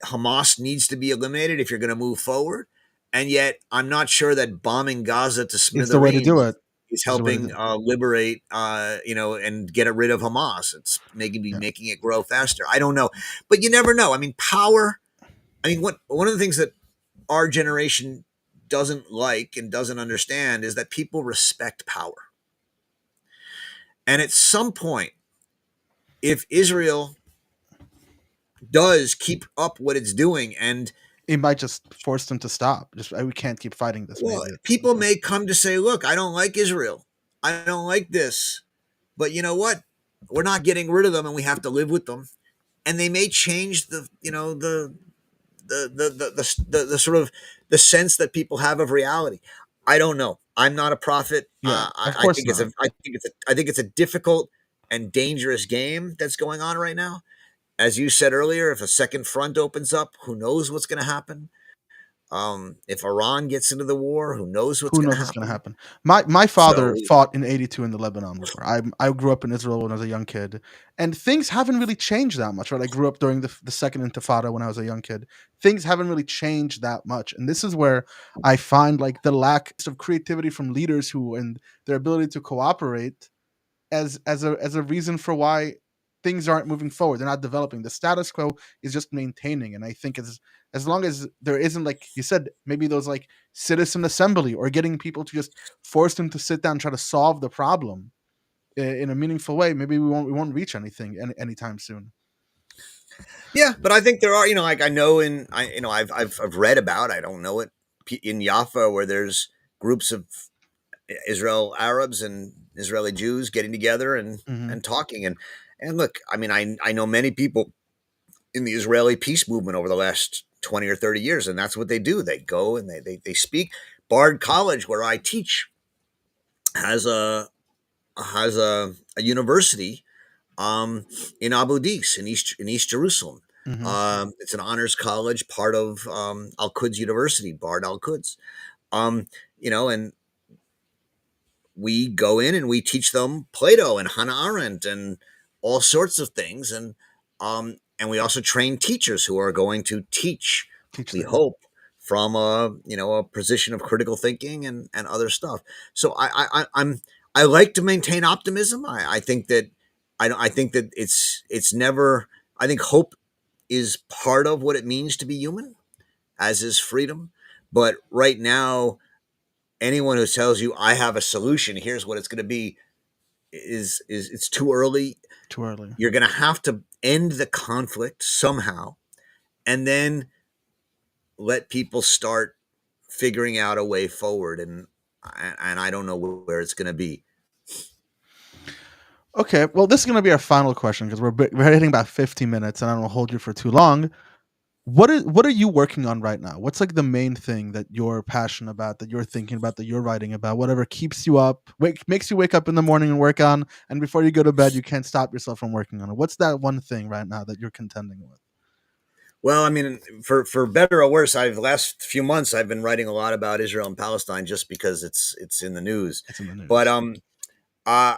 Hamas needs to be eliminated if you're going to move forward. And yet, I'm not sure that bombing Gaza to
It's the way to do
smithereens
it.
is
It's the way to do
helping
it.
liberate, and get rid of Hamas. It's maybe
Yeah.
making it grow faster. I don't know, but you never know. I mean, power. I mean, one of the things that our generation doesn't like and doesn't understand is that people respect power. And at some point, if Israel does keep up what it's doing, and
It might just force them to stop. Just we can't keep fighting this.
well,
Maybe at some
people
point.
may come to say, look, I don't like Israel. I don't like this. But you know what? We're not getting rid of them and we have to live with them. And they may change the sort of the sense that people have of reality. I don't know. I'm not a prophet.
Yeah. Of course not.
I think it's a difficult and dangerous game that's going on right now. As you said earlier, if a second front opens up, who knows what's going to happen? If Iran gets into the war, who knows what's
Who
going to
knows what's gonna
happen?
happen? My father
So
fought in '82 in the Lebanon War. I grew up in Israel when I was a young kid, and things haven't really changed that much. Right? I grew up during the second Intifada when I was a young kid. Things haven't really changed that much, and this is where I find like the lack of creativity from leaders who and their ability to cooperate as a reason for why things aren't moving forward. They're not developing. The status quo is just maintaining. And I think as long as there isn't, like you said, maybe those like citizen assembly or getting people to just force them to sit down and try to solve the problem in a meaningful way, maybe we won't reach anything anytime soon.
yeah, but I think there are, like I know I've read about, I don't know it, in Jaffa where there's groups of Israel Arabs and Israeli Jews getting together and
Hmm.
and talking, and look, I mean, I know many people in the Israeli peace movement over the last 20 or 30 years, and that's what they do. They go and they speak. Bard College, where I teach, has a university in Abu Dis in East Jerusalem.
Hmm.
It's an honors college, part of Al Quds University, Bard Al Quds. And we go in and we teach them Plato and Hannah Arendt and all sorts of things, and we also train teachers who are going to teach.
Teach
We
them.
hope from a position of critical thinking and other stuff. So I like to maintain optimism. I think that I think that it's never. I think hope is part of what it means to be human, as is freedom. But right now, anyone who tells you I have a solution, here's what it's going to be, is it's too early.
Too early.
You're going to have to end the conflict somehow, and then let people start figuring out a way forward. And I don't know where it's going to be.
Okay, well, this is going to be our final question because we're hitting about 50 minutes, and I don't want to hold you for too long. What are you working on right now? What's like the main thing that you're passionate about, that you're thinking about, that you're writing about? Whatever keeps you up, makes you wake up in the morning and work on, and before you go to bed, you can't stop yourself from working on it. What's that one thing right now that you're contending with?
Well, I mean, for better or worse, I've last few months I've been writing a lot about Israel and Palestine just because it's in the news.
It's in the
But
news.
uh,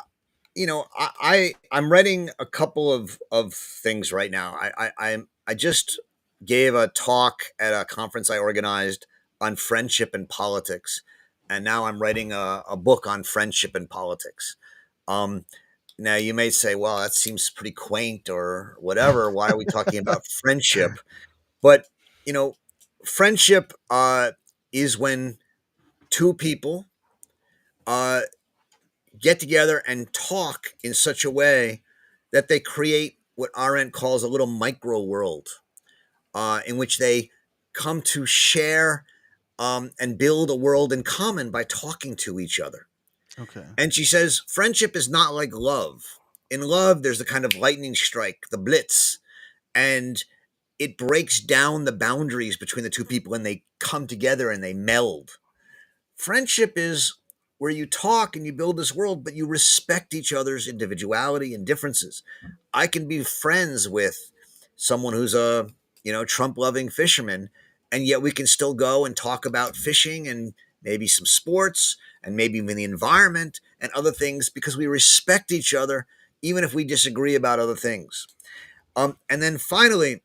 I'm writing a couple of things right now. I just gave a talk at a conference I organized on friendship and politics, and now I'm writing a book on friendship and politics. Um, Now, you may say, well, that seems pretty quaint or whatever. Why are we talking about friendship? But, you know, friendship is when two people uh, get together and talk in such a way that they create what Arendt calls a little micro world in which they come to share and build a world in common by talking to each other.
Okay.
And she says, friendship is not like love. In love, there's the kind of lightning strike, the blitz, and it breaks down the boundaries between the two people and they come together and they meld. Friendship is where you talk and you build this world, but you respect each other's individuality and differences. I can be friends with someone who's a, Trump loving fisherman, and yet we can still go and talk about fishing and maybe some sports and maybe even the environment and other things because we respect each other, even if we disagree about other things. And then finally,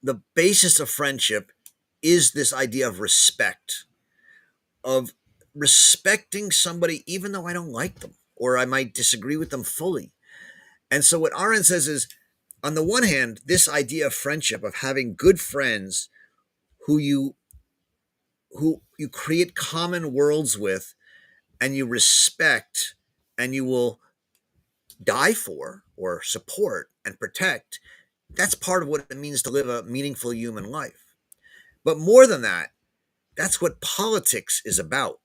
the basis of friendship is this idea of respect, of respecting somebody even though I don't like them or I might disagree with them fully. And so what Arendt says is, on the one hand, this idea of friendship, of having good friends who you create common worlds with and you respect and you will die for or support and protect, that's part of what it means to live a meaningful human life. But more than that, that's what politics is about.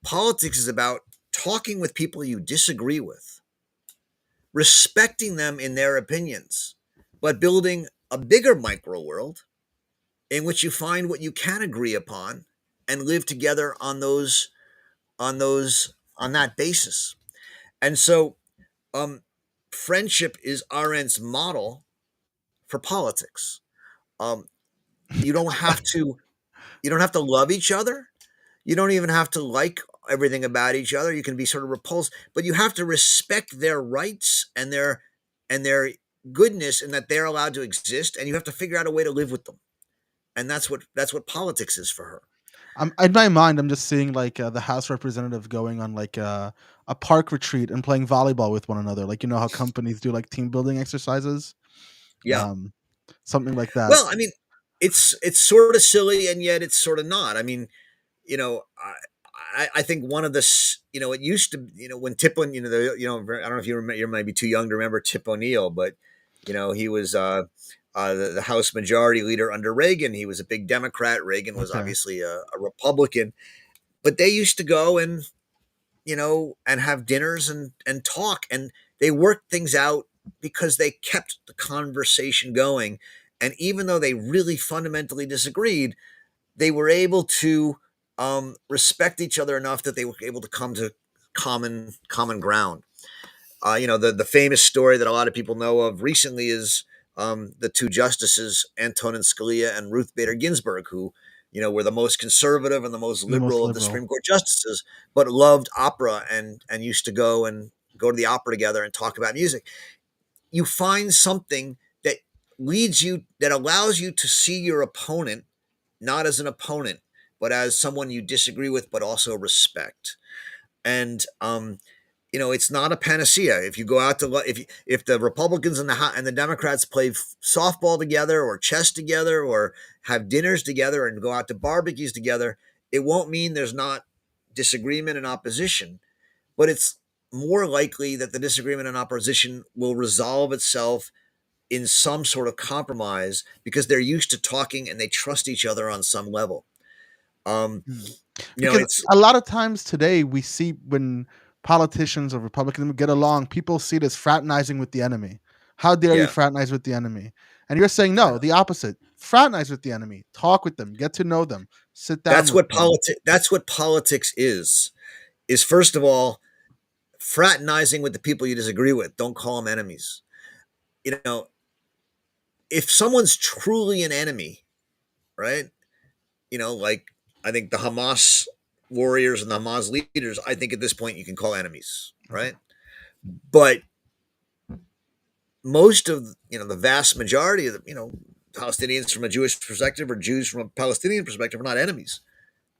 Politics is about talking with people you disagree with, respecting them in their opinions, but building a bigger micro world in which you find what you can agree upon and live together on that basis. And so friendship is Arendt's model for politics. Um, you don't have to you don't have to love each other. You don't even have to like everything about each other. You can be sort of repulsed, but you have to respect their rights and their goodness, and that they're allowed to exist. And you have to figure out a way to live with them. And that's what politics is for her.
In my mind, I'm just seeing like the House representative going on like a park retreat and playing volleyball with one another. Like, you know how companies do like team building exercises,
Yeah.
um, something like that.
Well, I mean, it's sort of silly, and yet it's sort of not. I mean, you know, I think one of the it used to, when Tip I don't know if you remember, you might be too young to remember Tip O'Neill, but he was the House Majority Leader under Reagan. He was a big Democrat. Reagan was
Okay.
obviously a Republican, but they used to go and have dinners and talk, and they worked things out because they kept the conversation going. And even though they really fundamentally disagreed, they were able to respect each other enough that they were able to come to common ground. The famous story that a lot of people know of recently is the two justices, Antonin Scalia and Ruth Bader Ginsburg, who were the most conservative and the most
The most
liberal of the
liberal.
Supreme Court justices, but loved opera and used to go to the opera together and talk about music. You find something that that allows you to see your opponent not as an opponent, but as someone you disagree with, but also respect. And it's not a panacea. If you go out to if the Republicans and the Democrats play softball together or chess together or have dinners together and go out to barbecues together, it won't mean there's not disagreement and opposition, but it's more likely that the disagreement and opposition will resolve itself in some sort of compromise because they're used to talking and they trust each other on some level. Um,
Hmm. Because
it's
a lot of times today we see when politicians or Republicans get along, people see it as fraternizing with the enemy. How dare you
yeah,
fraternize with the enemy? And you're saying
yeah.
no, the opposite. Fraternize with the enemy. Talk with them. Get to know them. Sit down with them.
That's what politics is first of all fraternizing with the people you disagree with. Don't call them enemies. You know, if someone's truly an enemy, right? Like I think the Hamas warriors and the Hamas leaders, I think at this point you can call enemies,
Okay.
right? But most of the vast majority of the Palestinians from a Jewish perspective or Jews from a Palestinian perspective are not enemies.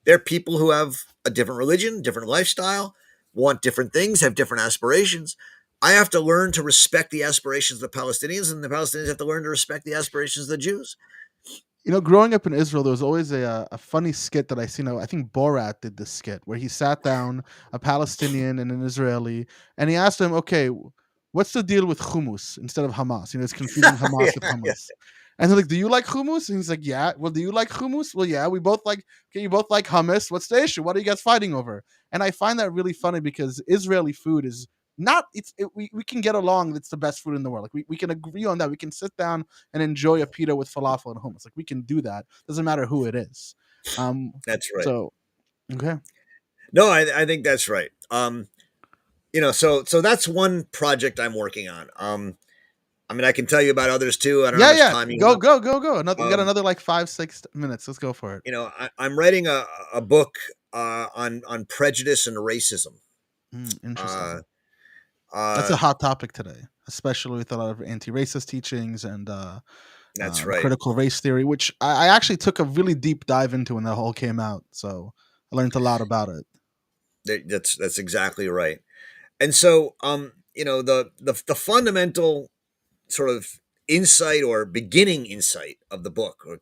They're people who have a different religion, different lifestyle, want different things, have different aspirations. I have to learn to respect the aspirations of the Palestinians, and the Palestinians have to learn to respect the aspirations of the Jews.
You know, growing up in Israel, there was always a funny skit that I seen. I think Borat did this skit where he sat down a Palestinian and an Israeli, and he asked him, "Okay, what's the deal with hummus instead of Hamas?" You know, it's confusing
Yeah,
Hamas with
yeah,
hummus. And they're like, "Do you like hummus?" And he's like, "Yeah." Well, do you like hummus? Well, yeah. We both like. Okay, you both like hummus. What's the issue? What are you guys fighting over? And I find that really funny because Israeli food is not. We can get along. It's the best food in the world. Like we can agree on that. We can sit down and enjoy a pita with falafel and hummus. Like we can do that. Doesn't matter who it is. Um.
that's right.
So okay.
No, I think that's right. So that's one project I'm working on. I mean, I can tell you about others too. I don't know how
Yeah,
much
yeah.
time you
Go,
have.
go, go, go. Another. We got
Um,
another like 5, 6 minutes. Let's go for it.
I'm writing a book on prejudice and racism. Uh,
Interesting. That's
uh,
a hot topic today, especially with a lot of anti-racist teachings and
that's right.
critical race theory, which I actually took a really deep dive into when that whole came out. So I learned a lot about it.
That's exactly right. And so, the fundamental sort of insight or beginning insight of the book, or it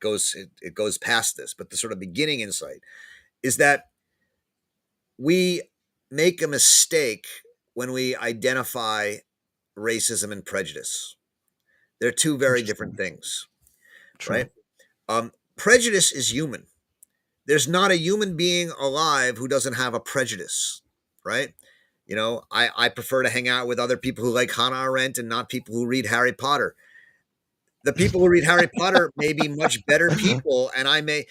goes past this, but the sort of beginning insight is that we make a mistake when we identify racism and prejudice. They're two very different
Interesting.
things,
True.
right? Prejudice is human. There's not a human being alive who doesn't have a prejudice, right? I prefer to hang out with other people who like Hannah Arendt and not people who read Harry Potter. The people who read Harry Potter may be much better people, and I may,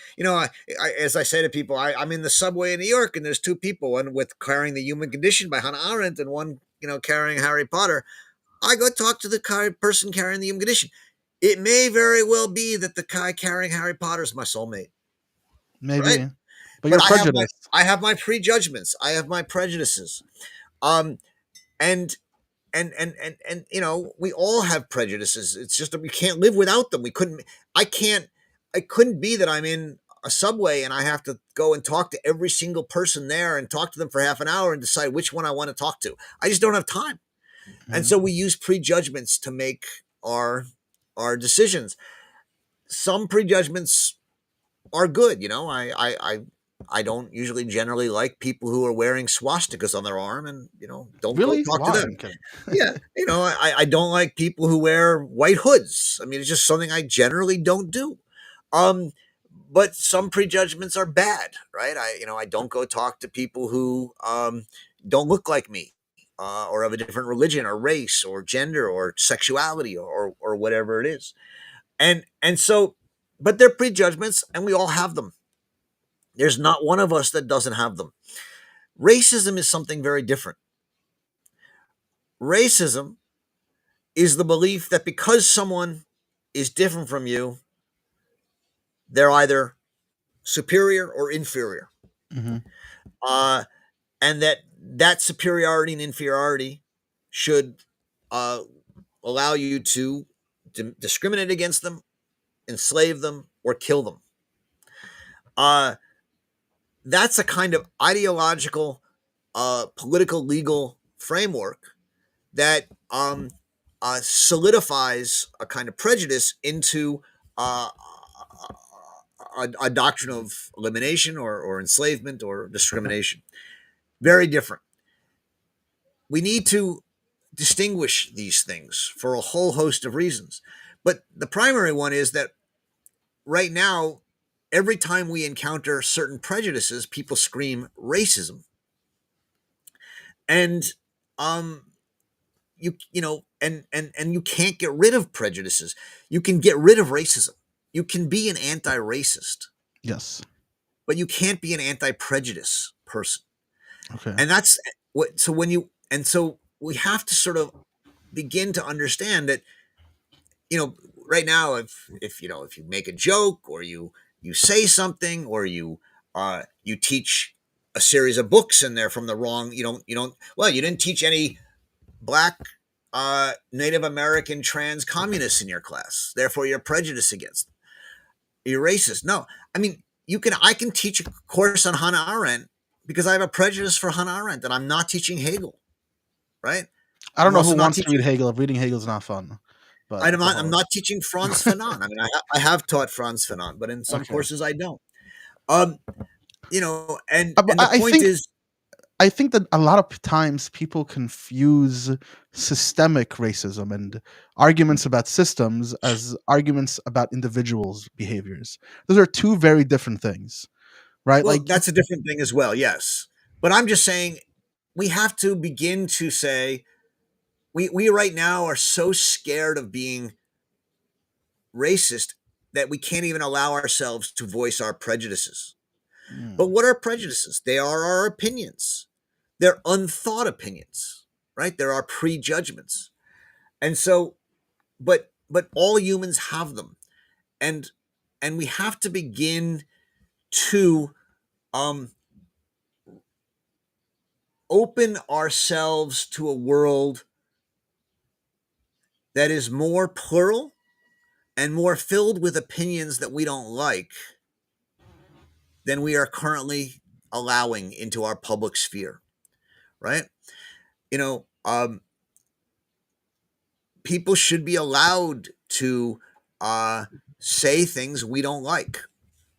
as I say to people, I'm in the subway in New York, and there's two people, one with Carrying the Human Condition by Hannah Arendt, and one, carrying Harry Potter. I go talk to the person carrying the human condition. It may very well be that the guy carrying Harry Potter is my soulmate, right?
Maybe, but
But
you're prejudiced.
I have my prejudgments. I have my prejudices. Um, and we all have prejudices. It's just that we can't live without them. I can't I couldn't be that I'm in a subway and I have to go and talk to every single person there and talk to them for half an hour and decide which one I want to talk to. I just don't have time. And
Mhm.
so we use prejudgments to make our our decisions. Some prejudgments are good. I don't usually generally like people who are wearing swastikas on their arm, and don't go
Really?
talk to
Why?
them.
I'm kidding.
Yeah, I don't like people who wear white hoods. I mean, it's just something I generally don't do. Um, but some prejudgments are bad, right? I don't go talk to people who don't look like me, or have a different religion or race or gender or sexuality or whatever it is. And so, but they're prejudgments, and we all have them. There's not one of us that doesn't have them. Racism is something very different. Racism is the belief that because someone is different from you, they're either superior or inferior.
Hmm.
Uh, and that superiority and inferiority should uh, allow you to discriminate against them, enslave them, or kill them. Uh, that's a kind of ideological, political, legal framework that solidifies a kind of prejudice into uh, a doctrine of elimination or enslavement or discrimination. Very different. We need to distinguish these things for a whole host of reasons. But the primary one is that right now, every time we encounter certain prejudices, people scream racism. And um, and you can't get rid of prejudices. You can get rid of racism. You can be an anti-racist,
Yes.
but you can't be an anti-prejudice person.
Okay.
And that's what so when you and so we have to sort of begin to understand that, you know right now, if you make a joke, or you say something, or you teach a series of books and they're from the wrong, you didn't teach any black, Native American, trans communists in your class. Therefore, you're prejudiced against them. You're racist. No, I mean, I can teach a course on Hannah Arendt because I have a prejudice for Hannah Arendt, and I'm not teaching Hegel, right?
I don't
I'm
know who
also not
wants to read
teaching.
Hegel if reading Hegel's not fun, but it's a
I'm
whole.
not teaching Franz Fanon. I mean, I have taught Franz Fanon, but in some
Okay.
courses I don't. Um,
But
and the point is,
I think that a lot of times people confuse systemic racism and arguments about systems as arguments about individuals' behaviors. Those are two very different things, right?
well,
Like,
that's a different thing as well. Yes, but I'm just saying we have to begin to say we right now are so scared of being racist that we can't even allow ourselves to voice our prejudices. But
mm,
what are prejudices? They are our opinions. They're unthought opinions, right? There are prejudgments. And so, but all humans have them. And and we have to begin to um open ourselves to a world that is more plural and more filled with opinions that we don't like than we are currently allowing into our public sphere, right? You know, people should be allowed to uh, say things we don't like.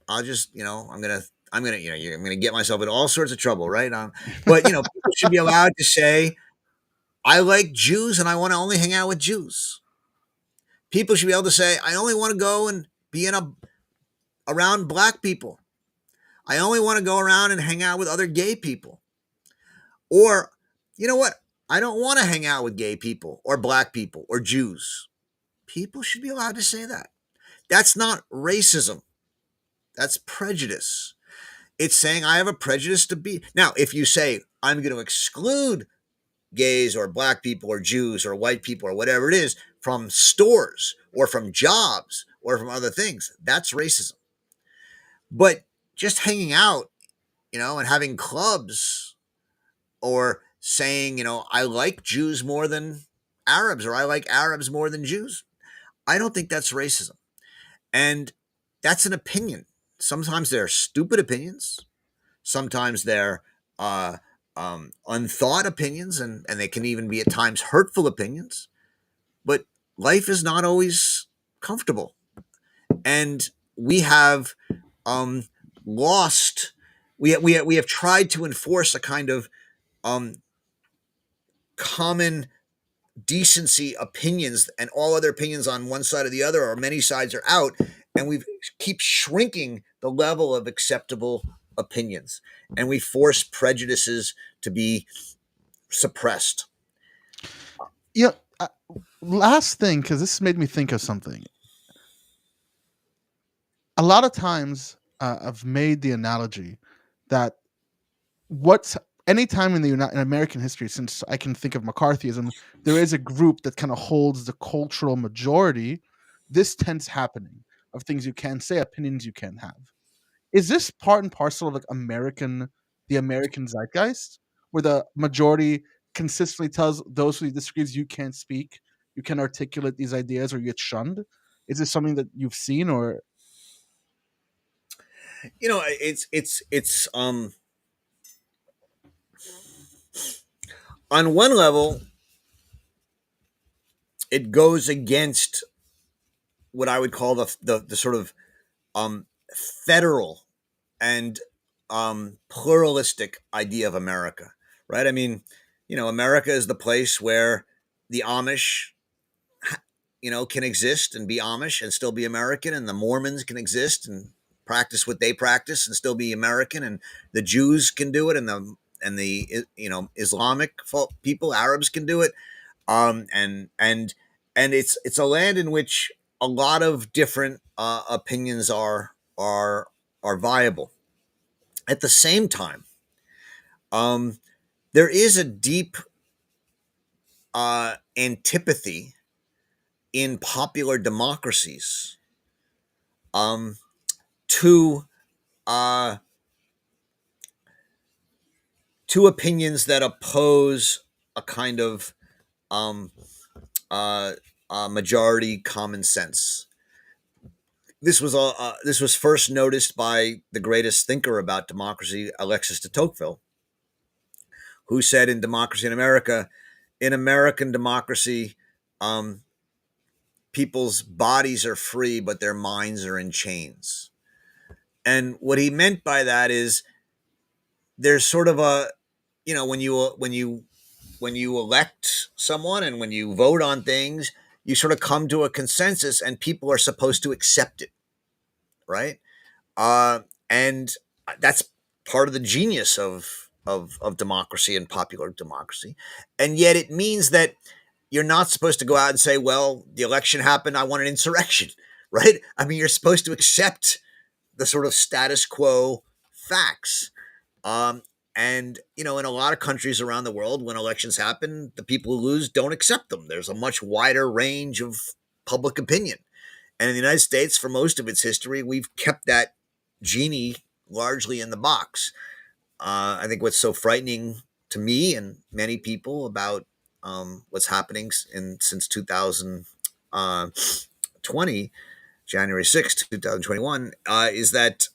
I'll just, I'm gonna get myself in all sorts of trouble, right? But people should be allowed to say, I like Jews and I want to only hang out with Jews. People should be able to say, I only want to go and be around black people. I only want to go around and hang out with other gay people. Or, you know what? I don't want to hang out with gay people or black people or Jews. People should be allowed to say that. That's not racism. That's prejudice. It's saying I have a prejudice to be. Now, if you say I'm going to exclude gays or black people or Jews or white people or whatever it is from stores or from jobs or from other things, that's racism. But just hanging out, and having clubs or saying, I like Jews more than Arabs or I like Arabs more than Jews, I don't think that's racism. And that's an opinion. Sometimes they're stupid opinions. Sometimes they're uh, unthought opinions, and they can even be at times hurtful opinions. But life is not always comfortable. And we have um, lost, we have tried to enforce a kind of um, common decency opinions, and all other opinions on one side or the other or many sides are out, and we keep shrinking the level of acceptable opinions, and we force prejudices to be suppressed.
yeah. Last thing, because this made me think of something. A lot of times, I've made the analogy that what's any time in in American history, since I can think of McCarthyism, there is a group that kind of holds the cultural majority. This tends happening of things you can say, opinions you can have. Is this part and parcel of like the American zeitgeist, where the majority consistently tells those who disagrees you can't speak, you can articulate these ideas, or you get shunned? Is this something that you've seen, or
It's on one level it goes against what I would call the sort of federal and pluralistic idea of America, right? I mean, America is the place where the Amish, can exist and be Amish and still be American, and the Mormons can exist and practice what they practice and still be American, and the Jews can do it, and the Islamic people, Arabs can do it, and it's a land in which a lot of different opinions are viable. At the same time, um, there is a deep antipathy in popular democracies um, to uh, to opinions that oppose a kind of um, uh, majority common sense. This was first noticed by the greatest thinker about democracy, Alexis de Tocqueville, who said in Democracy in America, in American democracy, um, people's bodies are free, but their minds are in chains. And what he meant by that is there's sort of a, when you elect someone and when you vote on things, you sort of come to a consensus, and people are supposed to accept it, right? Uh, and that's part of the genius of democracy and popular democracy. And yet it means that you're not supposed to go out and say, well, the election happened, I want an insurrection, right? I mean, you're supposed to accept the sort of status quo facts. Um, and, in a lot of countries around the world, when elections happen, the people who lose don't accept them. There's a much wider range of public opinion. And in the United States, for most of its history, we've kept that genie largely in the box. I think what's so frightening to me and many people about what's happening since 2020, January 6th, 2021, is that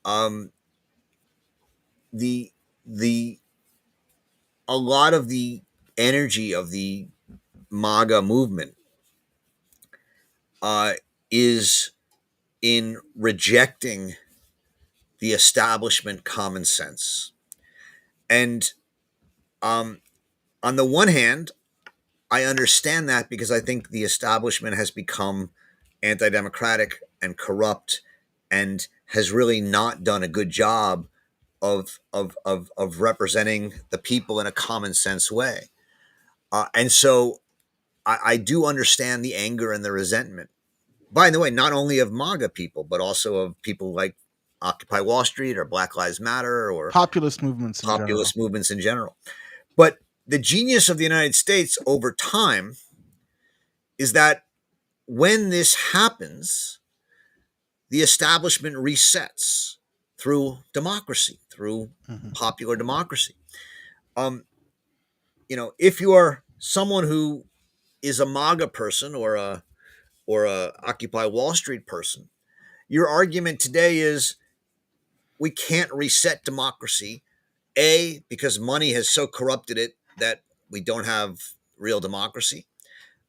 um, the the a lot of the energy of the MAGA movement uh, is in rejecting the establishment common sense. And um, on the one hand, I understand that because I think the establishment has become anti democratic and corrupt and has really not done a good job of representing the people in a common sense way. And so I do understand the anger and the resentment. By the way, not only of MAGA people, but also of people like Occupy Wall Street or Black Lives Matter or
Populist movements in general.
populist movements in general. But the genius of the United States over time is that when this happens, the establishment resets through democracy, through
Hmm.
popular democracy. Um, if you are someone who is a MAGA person or a Occupy Wall Street person, your argument today is we can't reset democracy. A, because money has so corrupted it that we don't have real democracy.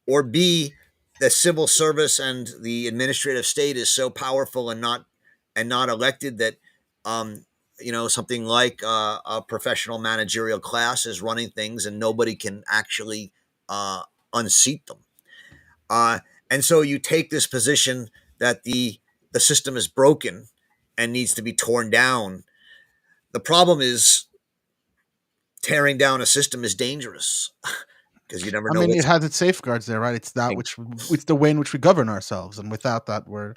Or B, the civil service and the administrative state is so powerful and not elected that something like a professional managerial class is running things and nobody can actually uh, unseat them. Uh, and so you take this position that the system is broken and needs to be torn down. The problem is tearing down a system is dangerous because you never
I
know
mean, it
what's
has its safeguards there, right? It's the way in which we govern ourselves, and without that, we're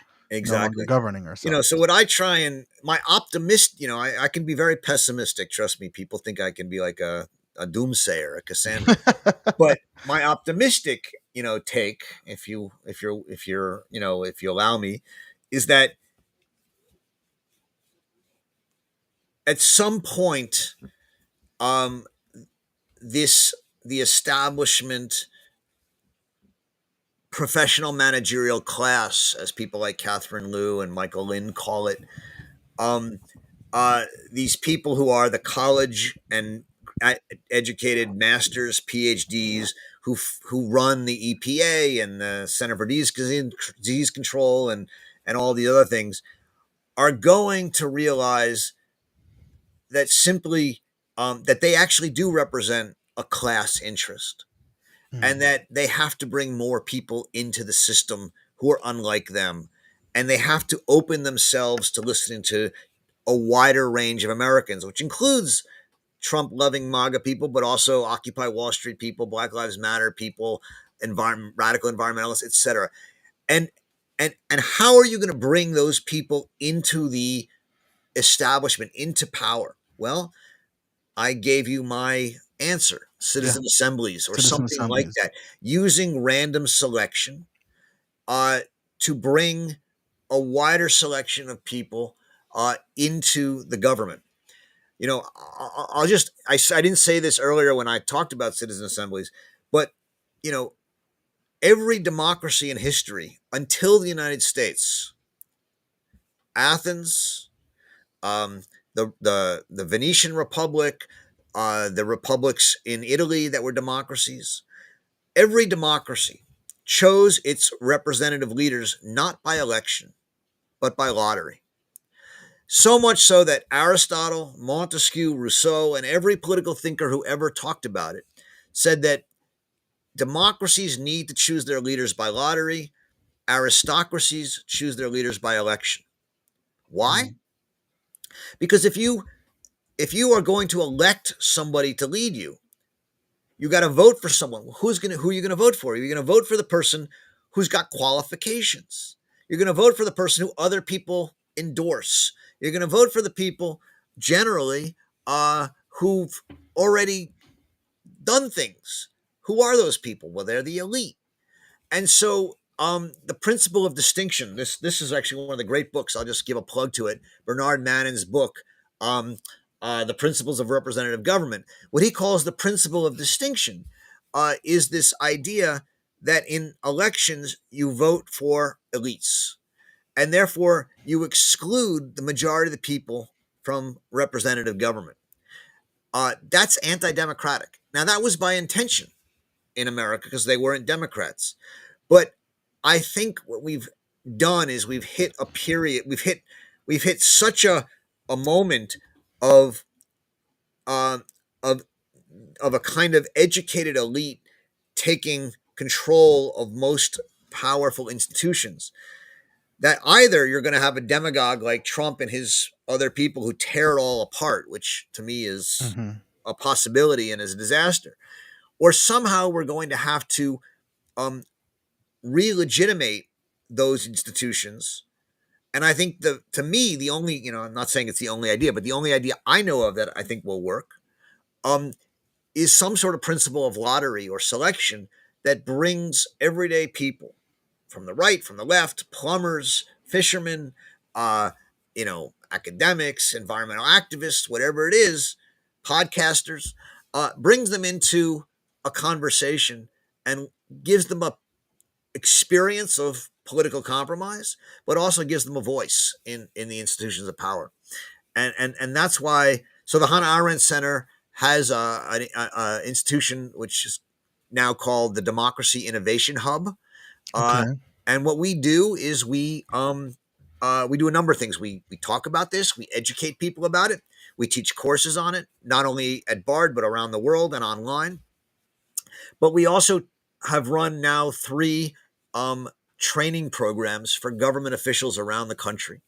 no longer
exactly.
governing
So
ourselves.
what I try and my optimist, I can be very pessimistic. Trust me, people think I can be like a doomsayer, a Cassandra. But my optimistic, take, if you allow me, is that at some point, um, this the establishment professional managerial class, as people like Catherine Liu and Michael Lynn call it, um, these people who are the college and educated masters, PhDs, who run the EPA and the Center for Disease Control and all the other things, are going to realize that simply that they actually do represent a class interest, and
Mhm.
that they have to bring more people into the system who are unlike them, and they have to open themselves to listening to a wider range of Americans, which includes Trump loving MAGA people, but also Occupy Wall Street people, Black Lives Matter people, radical environmentalists, etc. And and how are you going to bring those people into the establishment, into power? Well, I gave you my answer:
Yeah,
citizen assemblies or
citizen
something like
assemblies.
that, using random selection uh, to bring a wider selection of people into the government. I'll just, I didn't say this earlier when I talked about citizen assemblies, but, you know, every democracy in history until the United States, Athens, um, the Venetian Republic, the republics in Italy that were democracies. Every democracy chose its representative leaders not by election, but by lottery. So much so that Aristotle, Montesquieu, Rousseau, and every political thinker who ever talked about it said that democracies need to choose their leaders by lottery, aristocracies choose their leaders by election. Why?
Mhm.
Because if you are going to elect somebody to lead you, you got to vote for someone. Who are you going to vote for? You're going to vote for the person who's got qualifications. You're going to vote for the person who other people endorse. You're going to vote for the people generally who've already done things. Who are those people? Well, they're the elite. And so the principle of distinction, this is actually one of the great books. I'll just give a plug to it. Bernard Mannon's book, um, The Principles of Representative Government. What he calls the principle of distinction is this idea that in elections you vote for elites, and therefore you exclude the majority of the people from representative government. That's anti-democratic. Now, that was by intention in America because they weren't Democrats. But I think what we've done is we've hit a period. We've hit such a moment of uh, of of a kind of educated elite taking control of most powerful institutions that either you're going to have a demagogue like Trump and his other people who tear it all apart, which to me is
Mhm.
a possibility and is a disaster, or somehow we're going to have to um, re-legitimate those institutions. And I think to me, the only, I'm not saying it's the only idea, but the only idea I know of that I think will work um, is some sort of principle of lottery or selection that brings everyday people from the right, from the left, plumbers, fishermen, academics, environmental activists, whatever it is, podcasters, brings them into a conversation and gives them a experience of political compromise, but also gives them a voice in the institutions of power. And that's why. So the Hannah Arendt Center has an institution which is now called the Democracy Innovation Hub. Uh,
Okay.
and what we do is we do a number of things. We talk about this. We educate people about it. We teach courses on it, not only at Bard but around the world and online. But we also have run now 3 training programs for government officials around the country.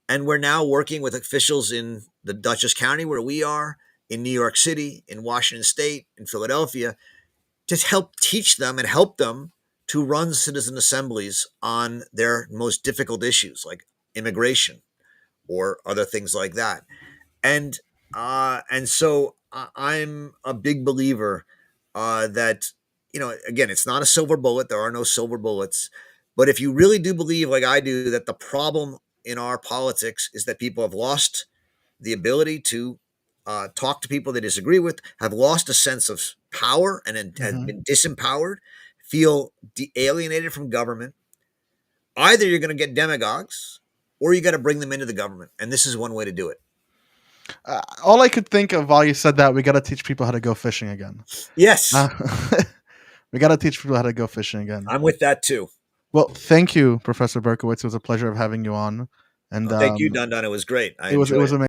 And we're now working with officials in the Dutchess County, where we are, in New York City, in Washington State, in Philadelphia, to help teach them and help them to run citizen assemblies on their most difficult issues, like immigration or other things like that. And so I'm a big believer that again, it's not a silver bullet. There are no silver bullets. But if you really do believe, like I do, that the problem in our politics is that people have lost the ability to talk to people they disagree with, have lost a sense of power and have
Mhm.
been disempowered, feel alienated from government, either you're going to get demagogues or you got to bring them into the government. And this is one way to do it.
All I could think of while you said that, we gotta teach people how to go fishing again. Uh,
Yes,
we gotta teach people how to go fishing again.
I'm with that too.
Well, thank you, Professor Berkowitz. It was a pleasure of having you on, and
Thank you, Dandan. It was great. I
it was
enjoyed it.
amazing.